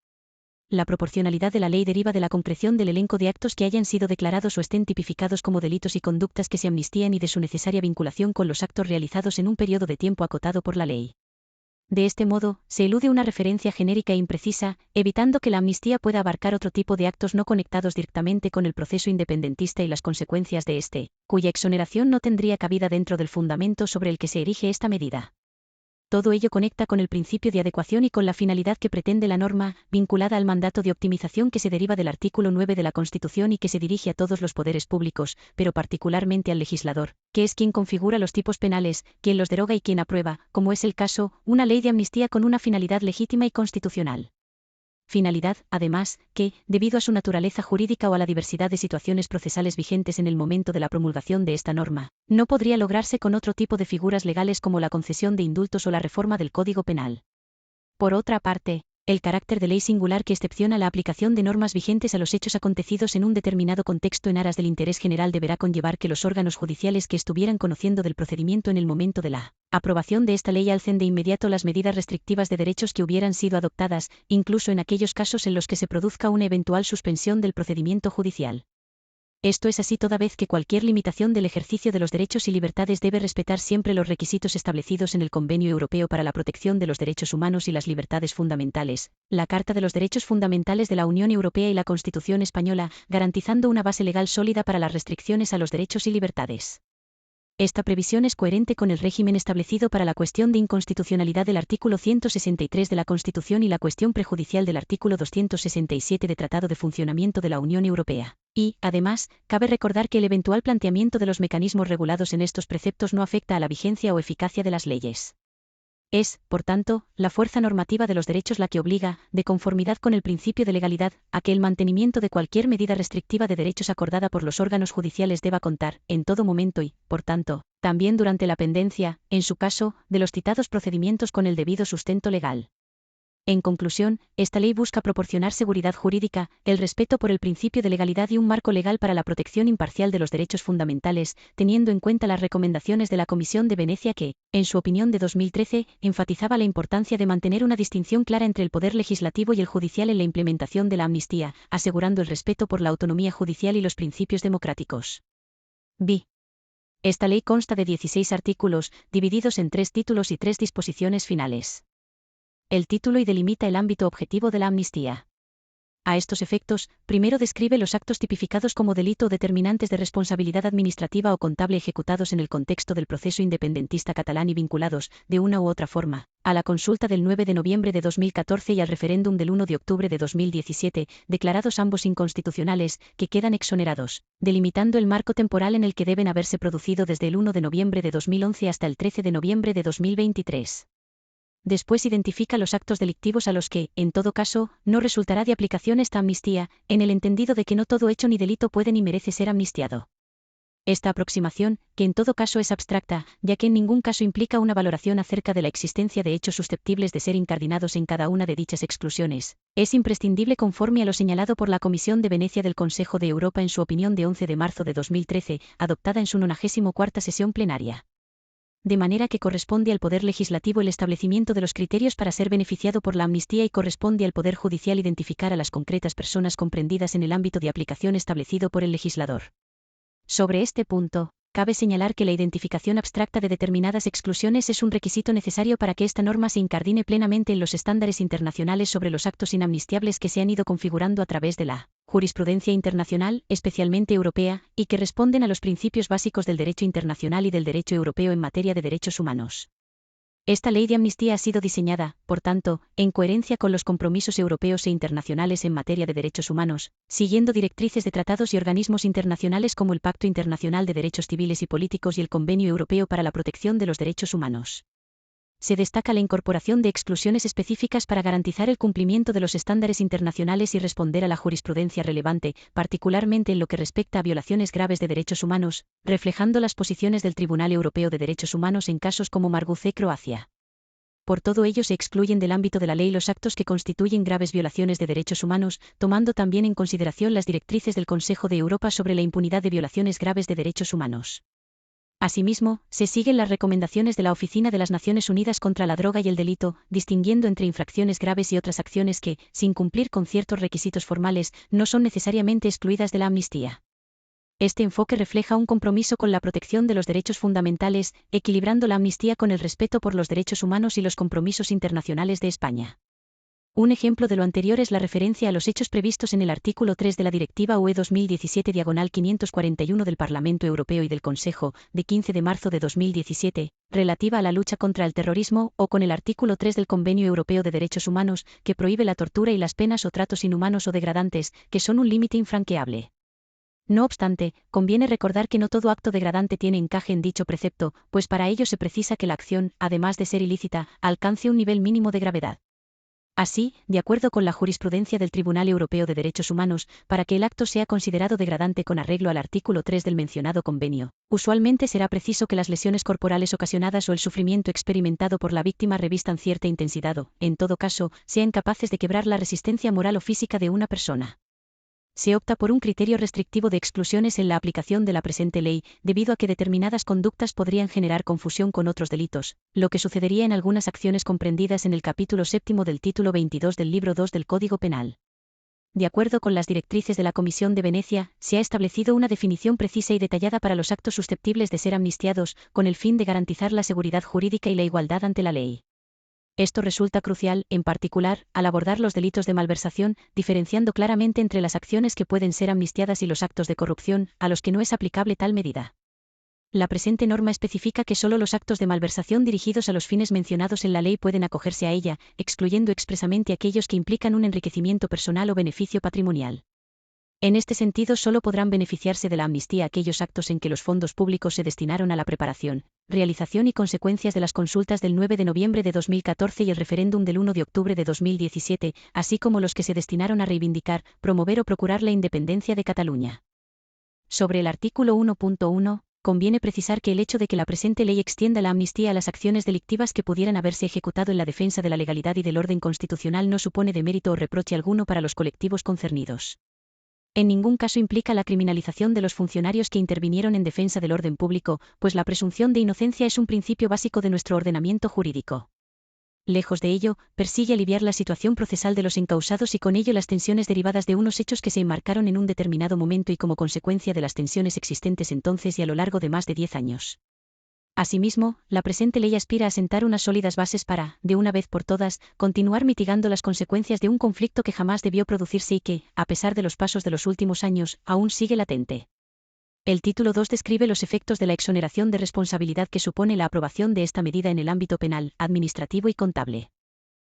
La proporcionalidad de la ley deriva de la concreción del elenco de actos que hayan sido declarados o estén tipificados como delitos y conductas que se amnistían y de su necesaria vinculación con los actos realizados en un periodo de tiempo acotado por la ley. De este modo, se elude una referencia genérica e imprecisa, evitando que la amnistía pueda abarcar otro tipo de actos no conectados directamente con el proceso independentista y las consecuencias de este, cuya exoneración no tendría cabida dentro del fundamento sobre el que se erige esta medida. Todo ello conecta con el principio de adecuación y con la finalidad que pretende la norma, vinculada al mandato de optimización que se deriva del artículo 9 de la Constitución y que se dirige a todos los poderes públicos, pero particularmente al legislador, que es quien configura los tipos penales, quien los deroga y quien aprueba, como es el caso, una ley de amnistía con una finalidad legítima y constitucional. Finalidad, además, que, debido a su naturaleza jurídica o a la diversidad de situaciones procesales vigentes en el momento de la promulgación de esta norma, no podría lograrse con otro tipo de figuras legales como la concesión de indultos o la reforma del Código Penal. Por otra parte, el carácter de ley singular que excepciona la aplicación de normas vigentes a los hechos acontecidos en un determinado contexto en aras del interés general deberá conllevar que los órganos judiciales que estuvieran conociendo del procedimiento en el momento de la aprobación de esta ley alcen de inmediato las medidas restrictivas de derechos que hubieran sido adoptadas, incluso en aquellos casos en los que se produzca una eventual suspensión del procedimiento judicial. Esto es así toda vez que cualquier limitación del ejercicio de los derechos y libertades debe respetar siempre los requisitos establecidos en el Convenio Europeo para la Protección de los Derechos Humanos y las Libertades Fundamentales, la Carta de los Derechos Fundamentales de la Unión Europea y la Constitución Española, garantizando una base legal sólida para las restricciones a los derechos y libertades. Esta previsión es coherente con el régimen establecido para la cuestión de inconstitucionalidad del artículo 163 de la Constitución y la cuestión prejudicial del artículo 267 de Tratado de Funcionamiento de la Unión Europea. Y, además, cabe recordar que el eventual planteamiento de los mecanismos regulados en estos preceptos no afecta a la vigencia o eficacia de las leyes. Es, por tanto, la fuerza normativa de los derechos la que obliga, de conformidad con el principio de legalidad, a que el mantenimiento de cualquier medida restrictiva de derechos acordada por los órganos judiciales deba contar, en todo momento y, por tanto, también durante la pendencia, en su caso, de los citados procedimientos con el debido sustento legal. En conclusión, esta ley busca proporcionar seguridad jurídica, el respeto por el principio de legalidad y un marco legal para la protección imparcial de los derechos fundamentales, teniendo en cuenta las recomendaciones de la Comisión de Venecia que, en su opinión de 2013, enfatizaba la importancia de mantener una distinción clara entre el poder legislativo y el judicial en la implementación de la amnistía, asegurando el respeto por la autonomía judicial y los principios democráticos. B. Esta ley consta de 16 artículos, divididos en 3 títulos y 3 disposiciones finales. El título y delimita el ámbito objetivo de la amnistía. A estos efectos, primero describe los actos tipificados como delito o determinantes de responsabilidad administrativa o contable ejecutados en el contexto del proceso independentista catalán y vinculados, de una u otra forma, a la consulta del 9 de noviembre de 2014 y al referéndum del 1 de octubre de 2017, declarados ambos inconstitucionales, que quedan exonerados, delimitando el marco temporal en el que deben haberse producido desde el 1 de noviembre de 2011 hasta el 13 de noviembre de 2023. Después identifica los actos delictivos a los que, en todo caso, no resultará de aplicación esta amnistía, en el entendido de que no todo hecho ni delito puede ni merece ser amnistiado. Esta aproximación, que en todo caso es abstracta, ya que en ningún caso implica una valoración acerca de la existencia de hechos susceptibles de ser incardinados en cada una de dichas exclusiones, es imprescindible conforme a lo señalado por la Comisión de Venecia del Consejo de Europa en su opinión de 11 de marzo de 2013, adoptada en su 94ª sesión plenaria. De manera que corresponde al Poder Legislativo el establecimiento de los criterios para ser beneficiado por la amnistía y corresponde al Poder Judicial identificar a las concretas personas comprendidas en el ámbito de aplicación establecido por el legislador. Sobre este punto, cabe señalar que la identificación abstracta de determinadas exclusiones es un requisito necesario para que esta norma se incardine plenamente en los estándares internacionales sobre los actos inamnistiables que se han ido configurando a través de la jurisprudencia internacional, especialmente europea, y que responden a los principios básicos del derecho internacional y del derecho europeo en materia de derechos humanos. Esta ley de amnistía ha sido diseñada, por tanto, en coherencia con los compromisos europeos e internacionales en materia de derechos humanos, siguiendo directrices de tratados y organismos internacionales como el Pacto Internacional de Derechos Civiles y Políticos y el Convenio Europeo para la Protección de los Derechos Humanos. Se destaca la incorporación de exclusiones específicas para garantizar el cumplimiento de los estándares internacionales y responder a la jurisprudencia relevante, particularmente en lo que respecta a violaciones graves de derechos humanos, reflejando las posiciones del Tribunal Europeo de Derechos Humanos en casos como Marguce, Croacia. Por todo ello se excluyen del ámbito de la ley los actos que constituyen graves violaciones de derechos humanos, tomando también en consideración las directrices del Consejo de Europa sobre la impunidad de violaciones graves de derechos humanos. Asimismo, se siguen las recomendaciones de la Oficina de las Naciones Unidas contra la Droga y el Delito, distinguiendo entre infracciones graves y otras acciones que, sin cumplir con ciertos requisitos formales, no son necesariamente excluidas de la amnistía. Este enfoque refleja un compromiso con la protección de los derechos fundamentales, equilibrando la amnistía con el respeto por los derechos humanos y los compromisos internacionales de España. Un ejemplo de lo anterior es la referencia a los hechos previstos en el artículo 3 de la Directiva UE 2017/541 del Parlamento Europeo y del Consejo, de 15 de marzo de 2017, relativa a la lucha contra el terrorismo, o con el artículo 3 del Convenio Europeo de Derechos Humanos, que prohíbe la tortura y las penas o tratos inhumanos o degradantes, que son un límite infranqueable. No obstante, conviene recordar que no todo acto degradante tiene encaje en dicho precepto, pues para ello se precisa que la acción, además de ser ilícita, alcance un nivel mínimo de gravedad. Así, de acuerdo con la jurisprudencia del Tribunal Europeo de Derechos Humanos, para que el acto sea considerado degradante con arreglo al artículo 3 del mencionado convenio, usualmente será preciso que las lesiones corporales ocasionadas o el sufrimiento experimentado por la víctima revistan cierta intensidad o, en todo caso, sean capaces de quebrar la resistencia moral o física de una persona. Se opta por un criterio restrictivo de exclusiones en la aplicación de la presente ley, debido a que determinadas conductas podrían generar confusión con otros delitos, lo que sucedería en algunas acciones comprendidas en el capítulo 7 del título 22 del libro 2 del Código Penal. De acuerdo con las directrices de la Comisión de Venecia, se ha establecido una definición precisa y detallada para los actos susceptibles de ser amnistiados, con el fin de garantizar la seguridad jurídica y la igualdad ante la ley. Esto resulta crucial, en particular, al abordar los delitos de malversación, diferenciando claramente entre las acciones que pueden ser amnistiadas y los actos de corrupción, a los que no es aplicable tal medida. La presente norma especifica que solo los actos de malversación dirigidos a los fines mencionados en la ley pueden acogerse a ella, excluyendo expresamente aquellos que implican un enriquecimiento personal o beneficio patrimonial. En este sentido, solo podrán beneficiarse de la amnistía aquellos actos en que los fondos públicos se destinaron a la preparación, realización y consecuencias de las consultas del 9 de noviembre de 2014 y el referéndum del 1 de octubre de 2017, así como los que se destinaron a reivindicar, promover o procurar la independencia de Cataluña. Sobre el artículo 1.1, conviene precisar que el hecho de que la presente ley extienda la amnistía a las acciones delictivas que pudieran haberse ejecutado en la defensa de la legalidad y del orden constitucional no supone demérito o reproche alguno para los colectivos concernidos. En ningún caso implica la criminalización de los funcionarios que intervinieron en defensa del orden público, pues la presunción de inocencia es un principio básico de nuestro ordenamiento jurídico. Lejos de ello, persigue aliviar la situación procesal de los encausados y con ello las tensiones derivadas de unos hechos que se enmarcaron en un determinado momento y como consecuencia de las tensiones existentes entonces y a lo largo de más de 10 años. Asimismo, la presente ley aspira a sentar unas sólidas bases para, de una vez por todas, continuar mitigando las consecuencias de un conflicto que jamás debió producirse y que, a pesar de los pasos de los últimos años, aún sigue latente. El título 2 describe los efectos de la exoneración de responsabilidad que supone la aprobación de esta medida en el ámbito penal, administrativo y contable.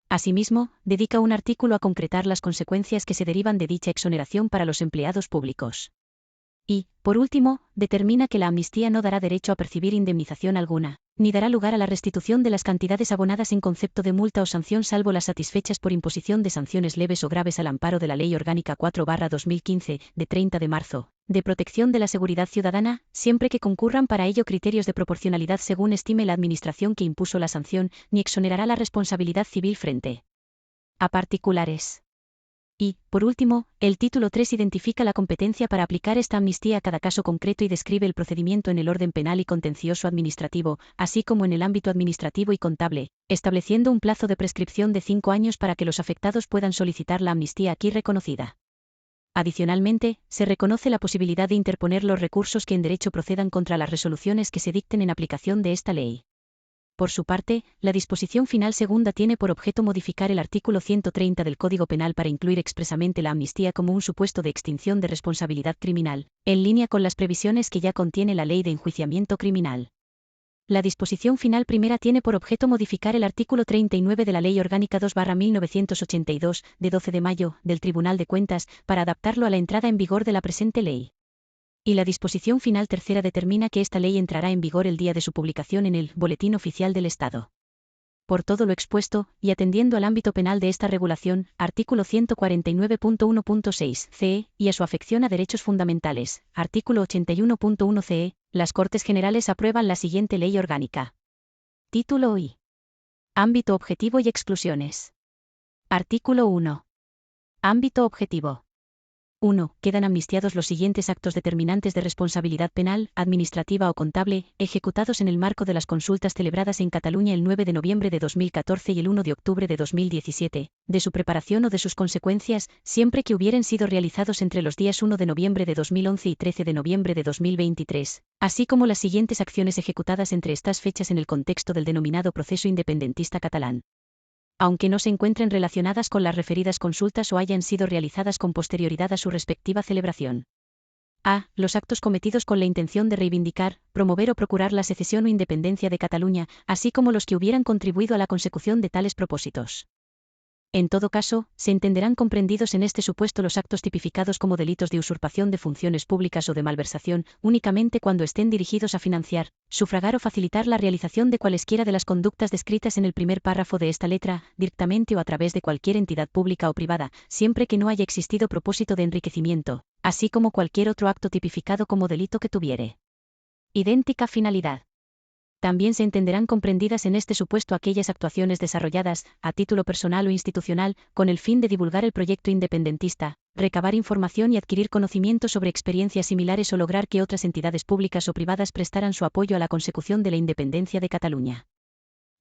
Asimismo, dedica un artículo a concretar las consecuencias que se derivan de dicha exoneración para los empleados públicos. Y, por último, determina que la amnistía no dará derecho a percibir indemnización alguna, ni dará lugar a la restitución de las cantidades abonadas en concepto de multa o sanción salvo las satisfechas por imposición de sanciones leves o graves al amparo de la Ley Orgánica 4/2015, de 30 de marzo, de protección de la seguridad ciudadana, siempre que concurran para ello criterios de proporcionalidad según estime la administración que impuso la sanción, ni exonerará la responsabilidad civil frente a particulares. Y, por último, el título 3 identifica la competencia para aplicar esta amnistía a cada caso concreto y describe el procedimiento en el orden penal y contencioso administrativo, así como en el ámbito administrativo y contable, estableciendo un plazo de prescripción de 5 años para que los afectados puedan solicitar la amnistía aquí reconocida. Adicionalmente, se reconoce la posibilidad de interponer los recursos que en derecho procedan contra las resoluciones que se dicten en aplicación de esta ley. Por su parte, la disposición final segunda tiene por objeto modificar el artículo 130 del Código Penal para incluir expresamente la amnistía como un supuesto de extinción de responsabilidad criminal, en línea con las previsiones que ya contiene la Ley de Enjuiciamiento Criminal. La disposición final primera tiene por objeto modificar el artículo 39 de la Ley Orgánica 2/1982, de 12 de mayo, del Tribunal de Cuentas, para adaptarlo a la entrada en vigor de la presente ley. Y la disposición final tercera determina que esta ley entrará en vigor el día de su publicación en el Boletín Oficial del Estado. Por todo lo expuesto, y atendiendo al ámbito penal de esta regulación, artículo 149.1.6 CE, y a su afección a derechos fundamentales, artículo 81.1 CE, las Cortes Generales aprueban la siguiente ley orgánica. Título I. Ámbito objetivo y exclusiones. Artículo 1. Ámbito objetivo. 1. Quedan amnistiados los siguientes actos determinantes de responsabilidad penal, administrativa o contable, ejecutados en el marco de las consultas celebradas en Cataluña el 9 de noviembre de 2014 y el 1 de octubre de 2017, de su preparación o de sus consecuencias, siempre que hubieren sido realizados entre los días 1 de noviembre de 2011 y 13 de noviembre de 2023, así como las siguientes acciones ejecutadas entre estas fechas en el contexto del denominado proceso independentista catalán. aunque no se encuentren relacionadas con las referidas consultas o hayan sido realizadas con posterioridad a su respectiva celebración. A. Los actos cometidos con la intención de reivindicar, promover o procurar la secesión o independencia de Cataluña, así como los que hubieran contribuido a la consecución de tales propósitos. En todo caso, se entenderán comprendidos en este supuesto los actos tipificados como delitos de usurpación de funciones públicas o de malversación, únicamente cuando estén dirigidos a financiar, sufragar o facilitar la realización de cualesquiera de las conductas descritas en el primer párrafo de esta letra, directamente o a través de cualquier entidad pública o privada, siempre que no haya existido propósito de enriquecimiento, así como cualquier otro acto tipificado como delito que tuviere idéntica finalidad. También se entenderán comprendidas en este supuesto aquellas actuaciones desarrolladas, a título personal o institucional, con el fin de divulgar el proyecto independentista, recabar información y adquirir conocimiento sobre experiencias similares o lograr que otras entidades públicas o privadas prestaran su apoyo a la consecución de la independencia de Cataluña.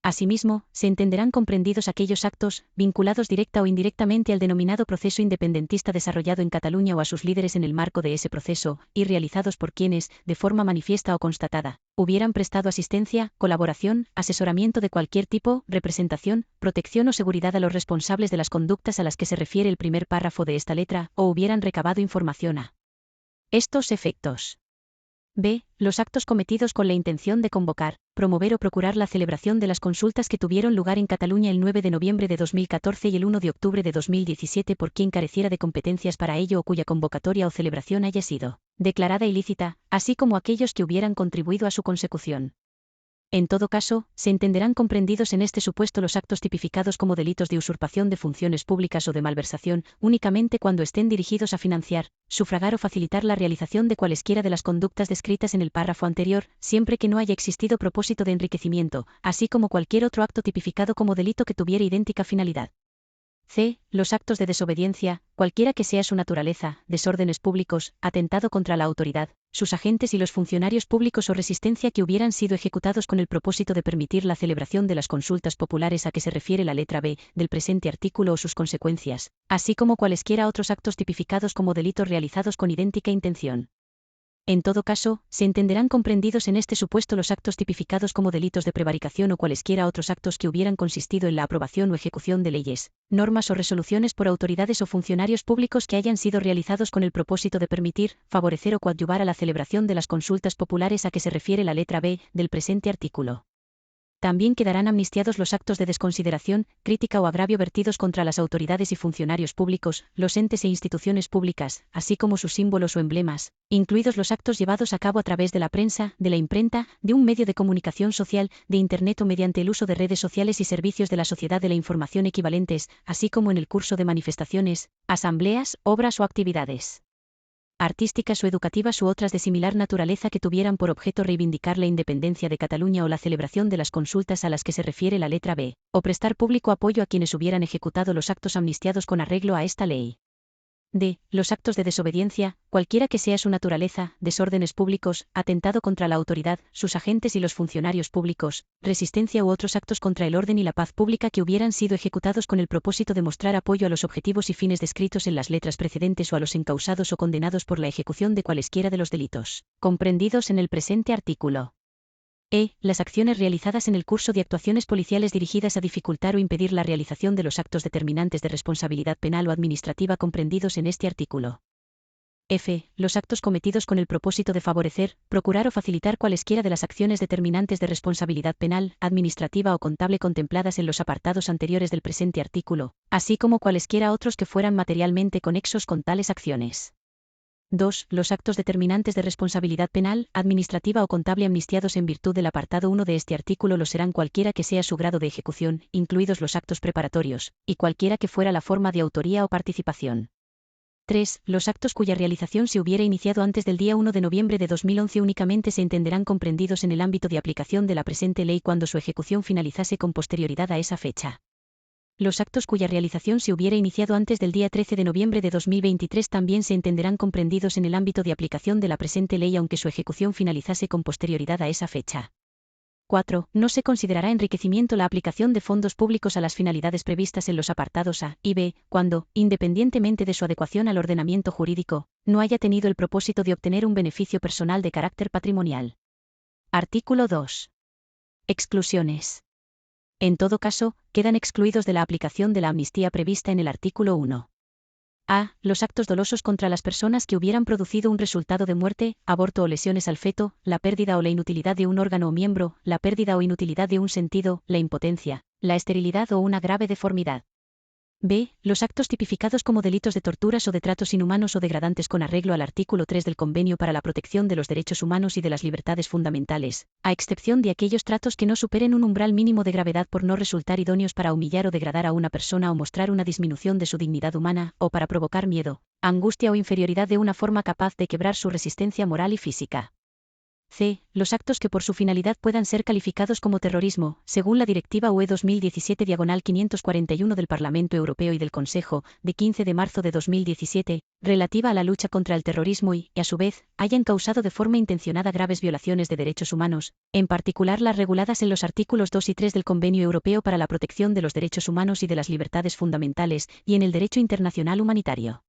Asimismo, se entenderán comprendidos aquellos actos, vinculados directa o indirectamente al denominado proceso independentista desarrollado en Cataluña o a sus líderes en el marco de ese proceso, y realizados por quienes, de forma manifiesta o constatada, hubieran prestado asistencia, colaboración, asesoramiento de cualquier tipo, representación, protección o seguridad a los responsables de las conductas a las que se refiere el primer párrafo de esta letra, o hubieran recabado información a estos efectos. B. Los actos cometidos con la intención de convocar, promover o procurar la celebración de las consultas que tuvieron lugar en Cataluña el 9 de noviembre de 2014 y el 1 de octubre de 2017 por quien careciera de competencias para ello o cuya convocatoria o celebración haya sido declarada ilícita, así como aquellos que hubieran contribuido a su consecución. En todo caso, se entenderán comprendidos en este supuesto los actos tipificados como delitos de usurpación de funciones públicas o de malversación, únicamente cuando estén dirigidos a financiar, sufragar o facilitar la realización de cualesquiera de las conductas descritas en el párrafo anterior, siempre que no haya existido propósito de enriquecimiento, así como cualquier otro acto tipificado como delito que tuviera idéntica finalidad. C. Los actos de desobediencia, cualquiera que sea su naturaleza, desórdenes públicos, atentado contra la autoridad, sus agentes y los funcionarios públicos o resistencia que hubieran sido ejecutados con el propósito de permitir la celebración de las consultas populares a que se refiere la letra B del presente artículo o sus consecuencias, así como cualesquiera otros actos tipificados como delitos realizados con idéntica intención. En todo caso, se entenderán comprendidos en este supuesto los actos tipificados como delitos de prevaricación o cualesquiera otros actos que hubieran consistido en la aprobación o ejecución de leyes, normas o resoluciones por autoridades o funcionarios públicos que hayan sido realizados con el propósito de permitir, favorecer o coadyuvar a la celebración de las consultas populares a que se refiere la letra B del presente artículo. También quedarán amnistiados los actos de desconsideración, crítica o agravio vertidos contra las autoridades y funcionarios públicos, los entes e instituciones públicas, así como sus símbolos o emblemas, incluidos los actos llevados a cabo a través de la prensa, de la imprenta, de un medio de comunicación social, de Internet o mediante el uso de redes sociales y servicios de la sociedad de la información equivalentes, así como en el curso de manifestaciones, asambleas, obras o actividades artísticas o educativas u otras de similar naturaleza que tuvieran por objeto reivindicar la independencia de Cataluña o la celebración de las consultas a las que se refiere la letra B, o prestar público apoyo a quienes hubieran ejecutado los actos amnistiados con arreglo a esta ley. D. Los actos de desobediencia, cualquiera que sea su naturaleza, desórdenes públicos, atentado contra la autoridad, sus agentes y los funcionarios públicos, resistencia u otros actos contra el orden y la paz pública que hubieran sido ejecutados con el propósito de mostrar apoyo a los objetivos y fines descritos en las letras precedentes o a los encausados o condenados por la ejecución de cualesquiera de los delitos, comprendidos en el presente artículo. Las acciones realizadas en el curso de actuaciones policiales dirigidas a dificultar o impedir la realización de los actos determinantes de responsabilidad penal o administrativa comprendidos en este artículo. F. Los actos cometidos con el propósito de favorecer, procurar o facilitar cualesquiera de las acciones determinantes de responsabilidad penal, administrativa o contable contempladas en los apartados anteriores del presente artículo, así como cualesquiera otros que fueran materialmente conexos con tales acciones. 2. Los actos determinantes de responsabilidad penal, administrativa o contable amnistiados en virtud del apartado 1 de este artículo lo serán cualquiera que sea su grado de ejecución, incluidos los actos preparatorios, y cualquiera que fuera la forma de autoría o participación. 3. Los actos cuya realización se hubiera iniciado antes del día 1 de noviembre de 2011 únicamente se entenderán comprendidos en el ámbito de aplicación de la presente ley cuando su ejecución finalizase con posterioridad a esa fecha. Los actos cuya realización se hubiera iniciado antes del día 13 de noviembre de 2023 también se entenderán comprendidos en el ámbito de aplicación de la presente ley aunque su ejecución finalizase con posterioridad a esa fecha. 4. No se considerará enriquecimiento la aplicación de fondos públicos a las finalidades previstas en los apartados A y B, cuando, independientemente de su adecuación al ordenamiento jurídico, no haya tenido el propósito de obtener un beneficio personal de carácter patrimonial. Artículo 2. Exclusiones. En todo caso, quedan excluidos de la aplicación de la amnistía prevista en el artículo 1. A. Los actos dolosos contra las personas que hubieran producido un resultado de muerte, aborto o lesiones al feto, la pérdida o la inutilidad de un órgano o miembro, la pérdida o inutilidad de un sentido, la impotencia, la esterilidad o una grave deformidad. B. Los actos tipificados como delitos de torturas o de tratos inhumanos o degradantes con arreglo al artículo 3 del Convenio para la Protección de los Derechos Humanos y de las Libertades Fundamentales, a excepción de aquellos tratos que no superen un umbral mínimo de gravedad por no resultar idóneos para humillar o degradar a una persona o mostrar una disminución de su dignidad humana, o para provocar miedo, angustia o inferioridad de una forma capaz de quebrar su resistencia moral y física. C. Los actos que por su finalidad puedan ser calificados como terrorismo, según la Directiva UE 2017/541 del Parlamento Europeo y del Consejo, de 15 de marzo de 2017, relativa a la lucha contra el terrorismo y, a su vez, hayan causado de forma intencionada graves violaciones de derechos humanos, en particular las reguladas en los artículos 2 y 3 del Convenio Europeo para la Protección de los Derechos Humanos y de las Libertades Fundamentales, y en el derecho internacional humanitario.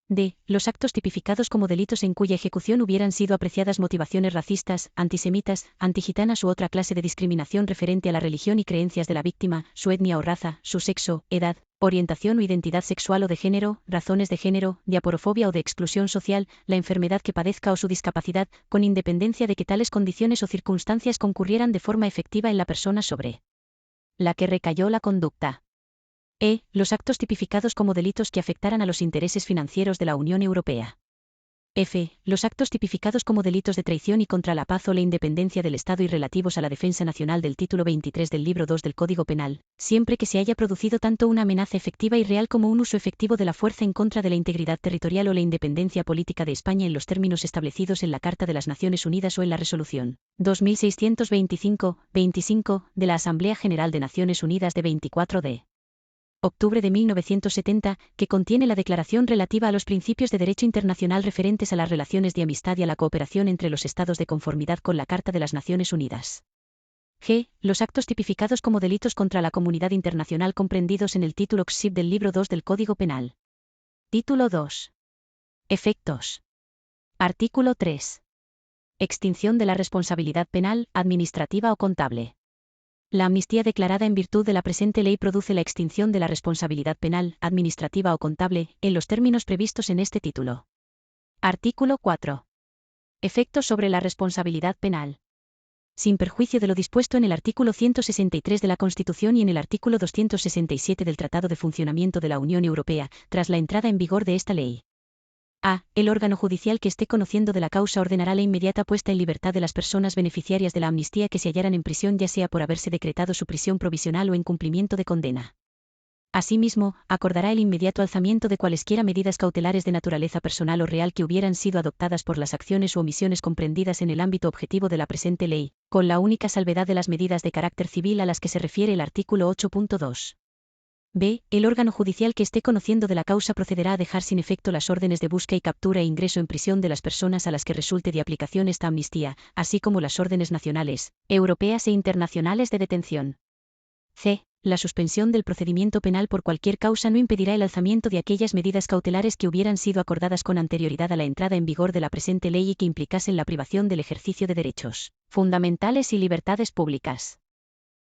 D. Los actos tipificados como delitos en cuya ejecución hubieran sido apreciadas motivaciones racistas, antisemitas, antigitanas u otra clase de discriminación referente a la religión y creencias de la víctima, su etnia o raza, su sexo, edad, orientación o identidad sexual o de género, razones de género, de aporofobia o de exclusión social, la enfermedad que padezca o su discapacidad, con independencia de que tales condiciones o circunstancias concurrieran de forma efectiva en la persona sobre la que recayó la conducta. E. Los actos tipificados como delitos que afectaran a los intereses financieros de la Unión Europea. F. Los actos tipificados como delitos de traición y contra la paz o la independencia del Estado y relativos a la defensa nacional del título 23 del libro 2 del Código Penal, siempre que se haya producido tanto una amenaza efectiva y real como un uso efectivo de la fuerza en contra de la integridad territorial o la independencia política de España en los términos establecidos en la Carta de las Naciones Unidas o en la Resolución 2625-25 de la Asamblea General de Naciones Unidas de 24 de octubre de 1970, que contiene la declaración relativa a los principios de derecho internacional referentes a las relaciones de amistad y a la cooperación entre los Estados de conformidad con la Carta de las Naciones Unidas. G. Los actos tipificados como delitos contra la comunidad internacional comprendidos en el título XIP del libro 2 del Código Penal. Título 2. Efectos. Artículo 3. Extinción de la responsabilidad penal, administrativa o contable. La amnistía declarada en virtud de la presente ley produce la extinción de la responsabilidad penal, administrativa o contable, en los términos previstos en este título. Artículo 4. Efectos sobre la responsabilidad penal. Sin perjuicio de lo dispuesto en el artículo 163 de la Constitución y en el artículo 267 del Tratado de Funcionamiento de la Unión Europea, tras la entrada en vigor de esta ley. A. El órgano judicial que esté conociendo de la causa ordenará la inmediata puesta en libertad de las personas beneficiarias de la amnistía que se hallaran en prisión, ya sea por haberse decretado su prisión provisional o en cumplimiento de condena. Asimismo, acordará el inmediato alzamiento de cualesquiera medidas cautelares de naturaleza personal o real que hubieran sido adoptadas por las acciones u omisiones comprendidas en el ámbito objetivo de la presente ley, con la única salvedad de las medidas de carácter civil a las que se refiere el artículo 8.2. B. El órgano judicial que esté conociendo de la causa procederá a dejar sin efecto las órdenes de busca y captura e ingreso en prisión de las personas a las que resulte de aplicación esta amnistía, así como las órdenes nacionales, europeas e internacionales de detención. C. La suspensión del procedimiento penal por cualquier causa no impedirá el alzamiento de aquellas medidas cautelares que hubieran sido acordadas con anterioridad a la entrada en vigor de la presente ley y que implicasen la privación del ejercicio de derechos fundamentales y libertades públicas.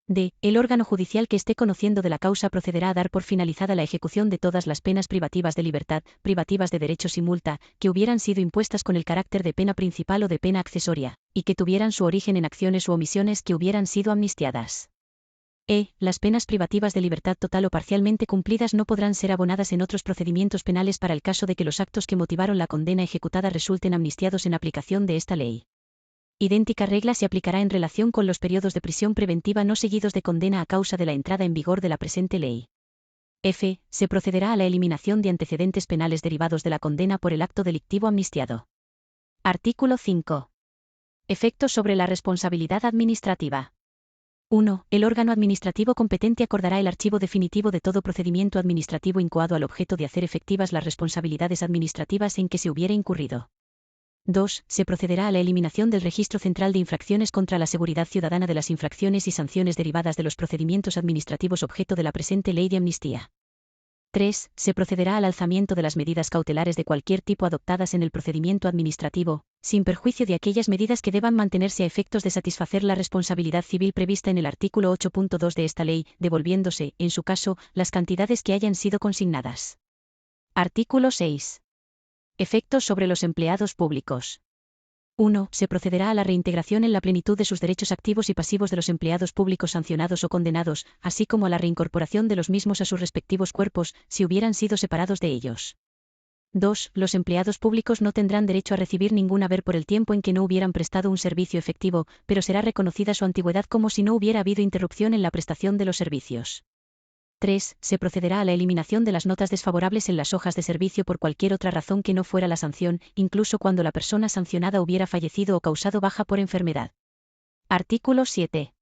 D. El órgano judicial que esté conociendo de la causa procederá a dar por finalizada la ejecución de todas las penas privativas de libertad, privativas de derechos y multa, que hubieran sido impuestas con el carácter de pena principal o de pena accesoria, y que tuvieran su origen en acciones u omisiones que hubieran sido amnistiadas. E. Las penas privativas de libertad total o parcialmente cumplidas no podrán ser abonadas en otros procedimientos penales para el caso de que los actos que motivaron la condena ejecutada resulten amnistiados en aplicación de esta ley. Idéntica regla se aplicará en relación con los periodos de prisión preventiva no seguidos de condena a causa de la entrada en vigor de la presente ley. F. Se procederá a la eliminación de antecedentes penales derivados de la condena por el acto delictivo amnistiado. Artículo 5. Efectos sobre la responsabilidad administrativa. 1. El órgano administrativo competente acordará el archivo definitivo de todo procedimiento administrativo incoado al objeto de hacer efectivas las responsabilidades administrativas en que se hubiera incurrido. 2. Se procederá a la eliminación del Registro Central de Infracciones contra la Seguridad Ciudadana de las infracciones y sanciones derivadas de los procedimientos administrativos objeto de la presente ley de amnistía. 3. Se procederá al alzamiento de las medidas cautelares de cualquier tipo adoptadas en el procedimiento administrativo, sin perjuicio de aquellas medidas que deban mantenerse a efectos de satisfacer la responsabilidad civil prevista en el artículo 8.2 de esta ley, devolviéndose, en su caso, las cantidades que hayan sido consignadas. Artículo 6. Efectos sobre los empleados públicos. 1. Se procederá a la reintegración en la plenitud de sus derechos activos y pasivos de los empleados públicos sancionados o condenados, así como a la reincorporación de los mismos a sus respectivos cuerpos, si hubieran sido separados de ellos. 2. Los empleados públicos no tendrán derecho a recibir ningún haber por el tiempo en que no hubieran prestado un servicio efectivo, pero será reconocida su antigüedad como si no hubiera habido interrupción en la prestación de los servicios. 3. Se procederá a la eliminación de las notas desfavorables en las hojas de servicio por cualquier otra razón que no fuera la sanción, incluso cuando la persona sancionada hubiera fallecido o causado baja por enfermedad. Artículo 7.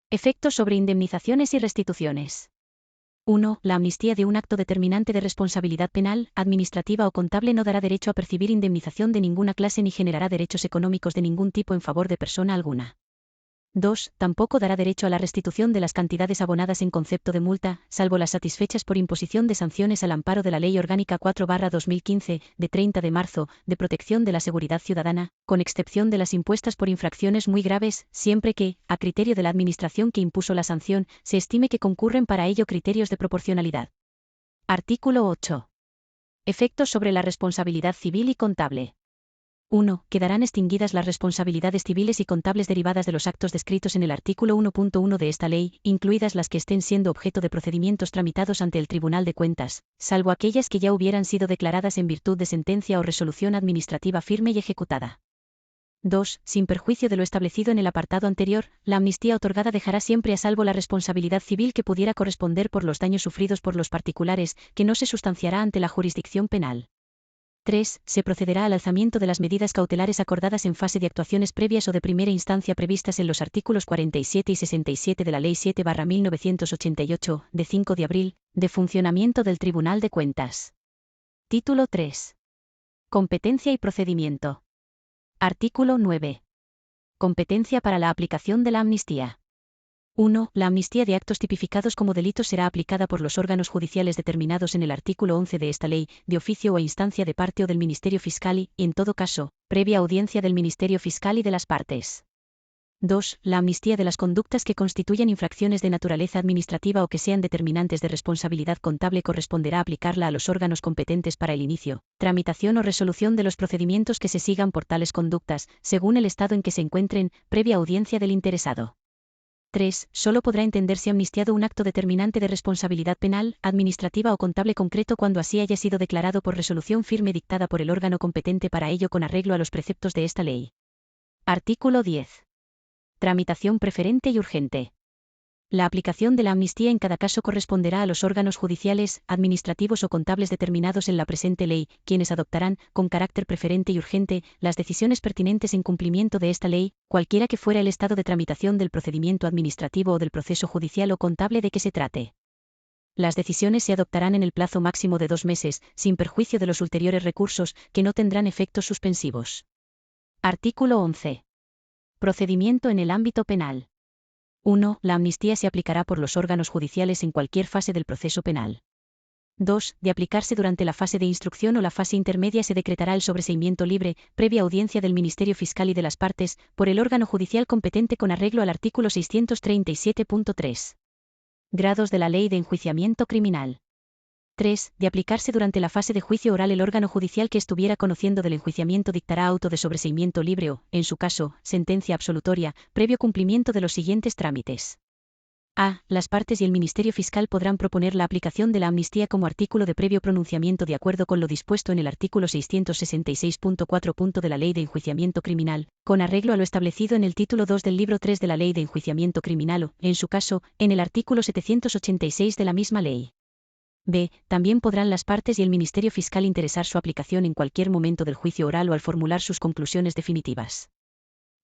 Efectos sobre indemnizaciones y restituciones. 1. La amnistía de un acto determinante de responsabilidad penal, administrativa o contable no dará derecho a percibir indemnización de ninguna clase ni generará derechos económicos de ningún tipo en favor de persona alguna. 2. Tampoco dará derecho a la restitución de las cantidades abonadas en concepto de multa, salvo las satisfechas por imposición de sanciones al amparo de la Ley Orgánica 4/2015, de 30 de marzo, de protección de la seguridad ciudadana, con excepción de las impuestas por infracciones muy graves, siempre que, a criterio de la Administración que impuso la sanción, se estime que concurren para ello criterios de proporcionalidad. Artículo 8. Efectos sobre la responsabilidad civil y contable. 1. Quedarán extinguidas las responsabilidades civiles y contables derivadas de los actos descritos en el artículo 1.1 de esta ley, incluidas las que estén siendo objeto de procedimientos tramitados ante el Tribunal de Cuentas, salvo aquellas que ya hubieran sido declaradas en virtud de sentencia o resolución administrativa firme y ejecutada. 2. Sin perjuicio de lo establecido en el apartado anterior, la amnistía otorgada dejará siempre a salvo la responsabilidad civil que pudiera corresponder por los daños sufridos por los particulares, que no se sustanciará ante la jurisdicción penal. 3. Se procederá al alzamiento de las medidas cautelares acordadas en fase de actuaciones previas o de primera instancia previstas en los artículos 47 y 67 de la Ley 7/1988, de 5 de abril, de funcionamiento del Tribunal de Cuentas. Título 3. Competencia y procedimiento. Artículo 9. Competencia para la aplicación de la amnistía. 1. La amnistía de actos tipificados como delitos será aplicada por los órganos judiciales determinados en el artículo 11 de esta ley, de oficio o a instancia de parte o del Ministerio Fiscal y, en todo caso, previa audiencia del Ministerio Fiscal y de las partes. 2. La amnistía de las conductas que constituyan infracciones de naturaleza administrativa o que sean determinantes de responsabilidad contable corresponderá aplicarla a los órganos competentes para el inicio, tramitación o resolución de los procedimientos que se sigan por tales conductas, según el estado en que se encuentren, previa audiencia del interesado. 3. Solo podrá entenderse amnistiado un acto determinante de responsabilidad penal, administrativa o contable concreto cuando así haya sido declarado por resolución firme dictada por el órgano competente para ello con arreglo a los preceptos de esta ley. Artículo 10. Tramitación preferente y urgente. La aplicación de la amnistía en cada caso corresponderá a los órganos judiciales, administrativos o contables determinados en la presente ley, quienes adoptarán, con carácter preferente y urgente, las decisiones pertinentes en cumplimiento de esta ley, cualquiera que fuera el estado de tramitación del procedimiento administrativo o del proceso judicial o contable de que se trate. Las decisiones se adoptarán en el plazo máximo de 2 meses, sin perjuicio de los ulteriores recursos, que no tendrán efectos suspensivos. Artículo 11. Procedimiento en el ámbito penal. 1. La amnistía se aplicará por los órganos judiciales en cualquier fase del proceso penal. 2. De aplicarse durante la fase de instrucción o la fase intermedia se decretará el sobreseimiento libre, previa audiencia del Ministerio Fiscal y de las partes, por el órgano judicial competente con arreglo al artículo 637.3. Grados de la Ley de Enjuiciamiento Criminal. 3. De aplicarse durante la fase de juicio oral el órgano judicial que estuviera conociendo del enjuiciamiento dictará auto de sobreseimiento libre o, en su caso, sentencia absolutoria, previo cumplimiento de los siguientes trámites. A. Las partes y el Ministerio Fiscal podrán proponer la aplicación de la amnistía como artículo de previo pronunciamiento de acuerdo con lo dispuesto en el artículo 666.4. de la Ley de Enjuiciamiento Criminal, con arreglo a lo establecido en el título 2 del libro 3 de la Ley de Enjuiciamiento Criminal o, en su caso, en el artículo 786 de la misma ley. B. También podrán las partes y el Ministerio Fiscal interesar su aplicación en cualquier momento del juicio oral o al formular sus conclusiones definitivas.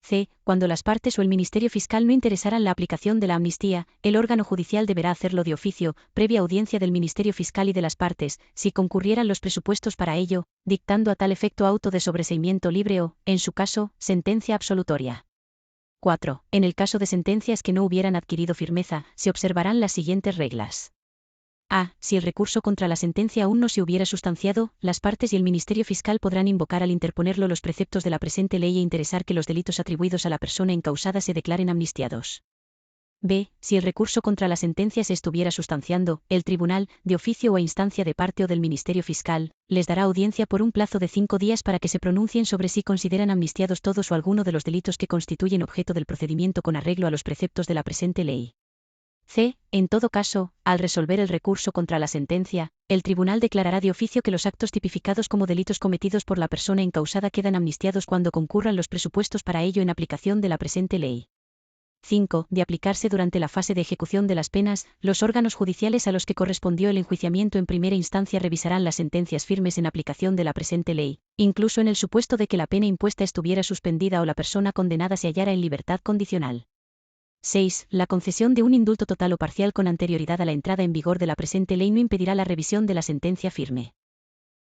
C. Cuando las partes o el Ministerio Fiscal no interesaran la aplicación de la amnistía, el órgano judicial deberá hacerlo de oficio, previa audiencia del Ministerio Fiscal y de las partes, si concurrieran los presupuestos para ello, dictando a tal efecto auto de sobreseimiento libre o, en su caso, sentencia absolutoria. 4. En el caso de sentencias que no hubieran adquirido firmeza, se observarán las siguientes reglas. A. Si el recurso contra la sentencia aún no se hubiera sustanciado, las partes y el Ministerio Fiscal podrán invocar al interponerlo los preceptos de la presente ley e interesar que los delitos atribuidos a la persona encausada se declaren amnistiados. B. Si el recurso contra la sentencia se estuviera sustanciando, el tribunal, de oficio o a instancia de parte o del Ministerio Fiscal, les dará audiencia por un plazo de 5 días para que se pronuncien sobre si consideran amnistiados todos o alguno de los delitos que constituyen objeto del procedimiento con arreglo a los preceptos de la presente ley. C. En todo caso, al resolver el recurso contra la sentencia, el tribunal declarará de oficio que los actos tipificados como delitos cometidos por la persona encausada quedan amnistiados cuando concurran los presupuestos para ello en aplicación de la presente ley. 5. De aplicarse durante la fase de ejecución de las penas, los órganos judiciales a los que correspondió el enjuiciamiento en primera instancia revisarán las sentencias firmes en aplicación de la presente ley, incluso en el supuesto de que la pena impuesta estuviera suspendida o la persona condenada se hallara en libertad condicional. 6. La concesión de un indulto total o parcial con anterioridad a la entrada en vigor de la presente ley no impedirá la revisión de la sentencia firme.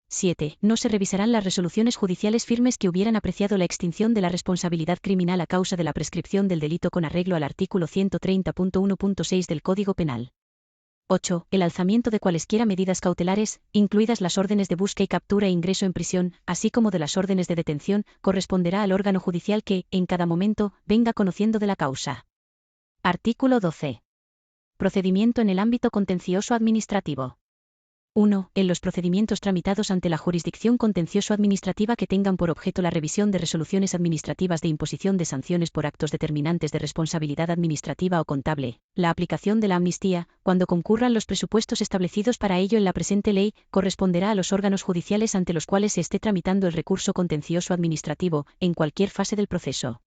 7. No se revisarán las resoluciones judiciales firmes que hubieran apreciado la extinción de la responsabilidad criminal a causa de la prescripción del delito con arreglo al artículo 130.1.6 del Código Penal. 8. El alzamiento de cualesquiera medidas cautelares, incluidas las órdenes de busca y captura e ingreso en prisión, así como de las órdenes de detención, corresponderá al órgano judicial que, en cada momento, venga conociendo de la causa. Artículo 12. Procedimiento en el ámbito contencioso administrativo. 1. En los procedimientos tramitados ante la jurisdicción contencioso-administrativa que tengan por objeto la revisión de resoluciones administrativas de imposición de sanciones por actos determinantes de responsabilidad administrativa o contable, la aplicación de la amnistía, cuando concurran los presupuestos establecidos para ello en la presente ley, corresponderá a los órganos judiciales ante los cuales se esté tramitando el recurso contencioso-administrativo, en cualquier fase del proceso.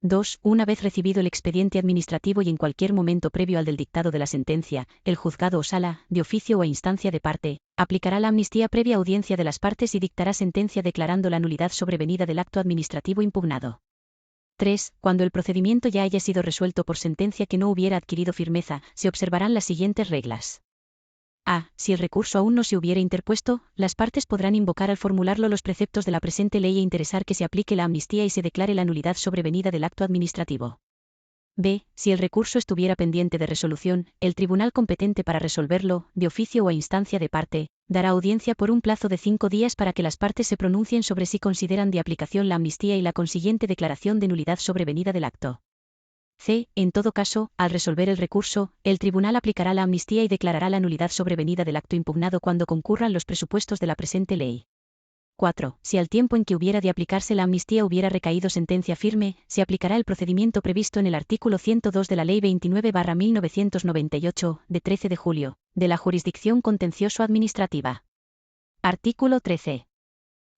2. Una vez recibido el expediente administrativo y en cualquier momento previo al del dictado de la sentencia, el juzgado o sala, de oficio o a instancia de parte, aplicará la amnistía previa audiencia de las partes y dictará sentencia declarando la nulidad sobrevenida del acto administrativo impugnado. 3. Cuando el procedimiento ya haya sido resuelto por sentencia que no hubiera adquirido firmeza, se observarán las siguientes reglas. A. Si el recurso aún no se hubiera interpuesto, las partes podrán invocar al formularlo los preceptos de la presente ley e interesar que se aplique la amnistía y se declare la nulidad sobrevenida del acto administrativo. B. Si el recurso estuviera pendiente de resolución, el tribunal competente para resolverlo, de oficio o a instancia de parte, dará audiencia por un plazo de 5 días para que las partes se pronuncien sobre si consideran de aplicación la amnistía y la consiguiente declaración de nulidad sobrevenida del acto. C. En todo caso, al resolver el recurso, el tribunal aplicará la amnistía y declarará la nulidad sobrevenida del acto impugnado cuando concurran los presupuestos de la presente ley. 4. Si al tiempo en que hubiera de aplicarse la amnistía hubiera recaído sentencia firme, se aplicará el procedimiento previsto en el artículo 102 de la Ley 29/1998, de 13 de julio, de la Jurisdicción Contencioso-Administrativa. Artículo 13.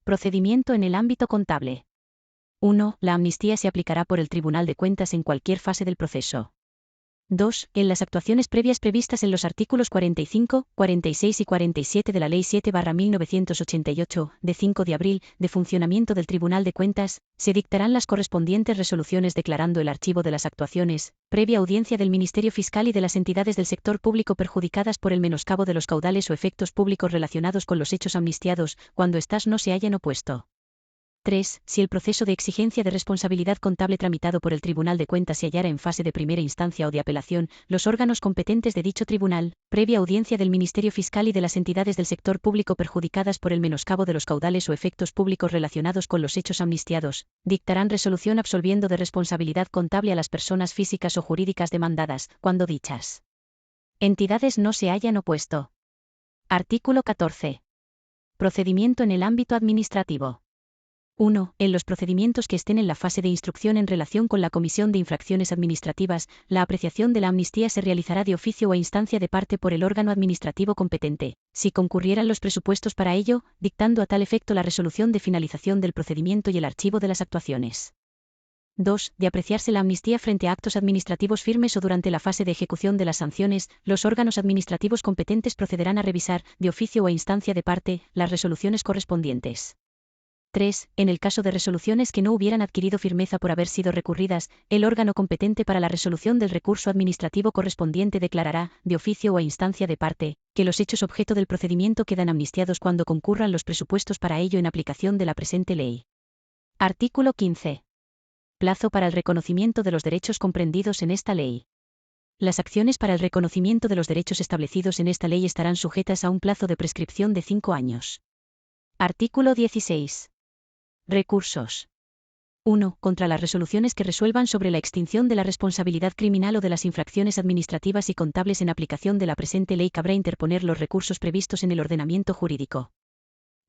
Procedimiento en el ámbito contable. 1. La amnistía se aplicará por el Tribunal de Cuentas en cualquier fase del proceso. 2. En las actuaciones previas previstas en los artículos 45, 46 y 47 de la Ley 7/1988, de 5 de abril, de funcionamiento del Tribunal de Cuentas, se dictarán las correspondientes resoluciones declarando el archivo de las actuaciones, previa audiencia del Ministerio Fiscal y de las entidades del sector público perjudicadas por el menoscabo de los caudales o efectos públicos relacionados con los hechos amnistiados, cuando éstas no se hayan opuesto. 3. Si el proceso de exigencia de responsabilidad contable tramitado por el Tribunal de Cuentas se hallara en fase de primera instancia o de apelación, los órganos competentes de dicho tribunal, previa audiencia del Ministerio Fiscal y de las entidades del sector público perjudicadas por el menoscabo de los caudales o efectos públicos relacionados con los hechos amnistiados, dictarán resolución absolviendo de responsabilidad contable a las personas físicas o jurídicas demandadas, cuando dichas entidades no se hayan opuesto. Artículo 14. Procedimiento en el ámbito administrativo. 1. En los procedimientos que estén en la fase de instrucción en relación con la comisión de infracciones administrativas, la apreciación de la amnistía se realizará de oficio o a instancia de parte por el órgano administrativo competente, si concurrieran los presupuestos para ello, dictando a tal efecto la resolución de finalización del procedimiento y el archivo de las actuaciones. 2. De apreciarse la amnistía frente a actos administrativos firmes o durante la fase de ejecución de las sanciones, los órganos administrativos competentes procederán a revisar, de oficio o a instancia de parte, las resoluciones correspondientes. 3. En el caso de resoluciones que no hubieran adquirido firmeza por haber sido recurridas, el órgano competente para la resolución del recurso administrativo correspondiente declarará, de oficio o a instancia de parte, que los hechos objeto del procedimiento quedan amnistiados cuando concurran los presupuestos para ello en aplicación de la presente ley. Artículo 15. Plazo para el reconocimiento de los derechos comprendidos en esta ley. Las acciones para el reconocimiento de los derechos establecidos en esta ley estarán sujetas a un plazo de prescripción de 5 años. Artículo 16. Recursos. 1. Contra las resoluciones que resuelvan sobre la extinción de la responsabilidad criminal o de las infracciones administrativas y contables en aplicación de la presente ley cabrá interponer los recursos previstos en el ordenamiento jurídico.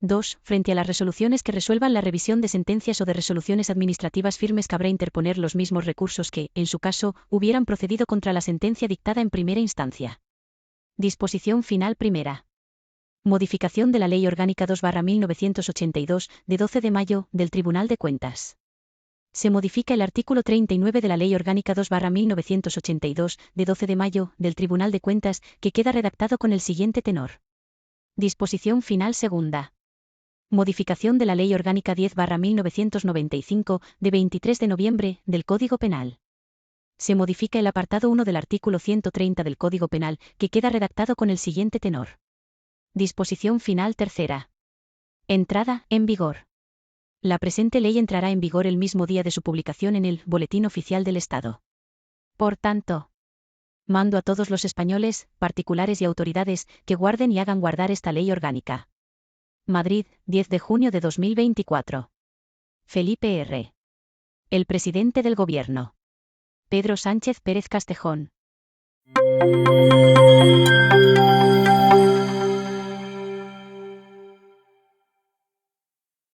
2. Frente a las resoluciones que resuelvan la revisión de sentencias o de resoluciones administrativas firmes cabrá interponer los mismos recursos que, en su caso, hubieran procedido contra la sentencia dictada en primera instancia. Disposición final primera. Modificación de la Ley Orgánica 2/1982, de 12 de mayo, del Tribunal de Cuentas. Se modifica el artículo 39 de la Ley Orgánica 2/1982, de 12 de mayo, del Tribunal de Cuentas, que queda redactado con el siguiente tenor. Disposición final segunda. Modificación de la Ley Orgánica 10/1995, de 23 de noviembre, del Código Penal. Se modifica el apartado 1 del artículo 130 del Código Penal, que queda redactado con el siguiente tenor. Disposición final tercera. Entrada en vigor. La presente ley entrará en vigor el mismo día de su publicación en el Boletín Oficial del Estado. Por tanto, mando a todos los españoles, particulares y autoridades, que guarden y hagan guardar esta ley orgánica. Madrid, 10 de junio de 2024. Felipe R. El presidente del Gobierno. Pedro Sánchez Pérez Castejón.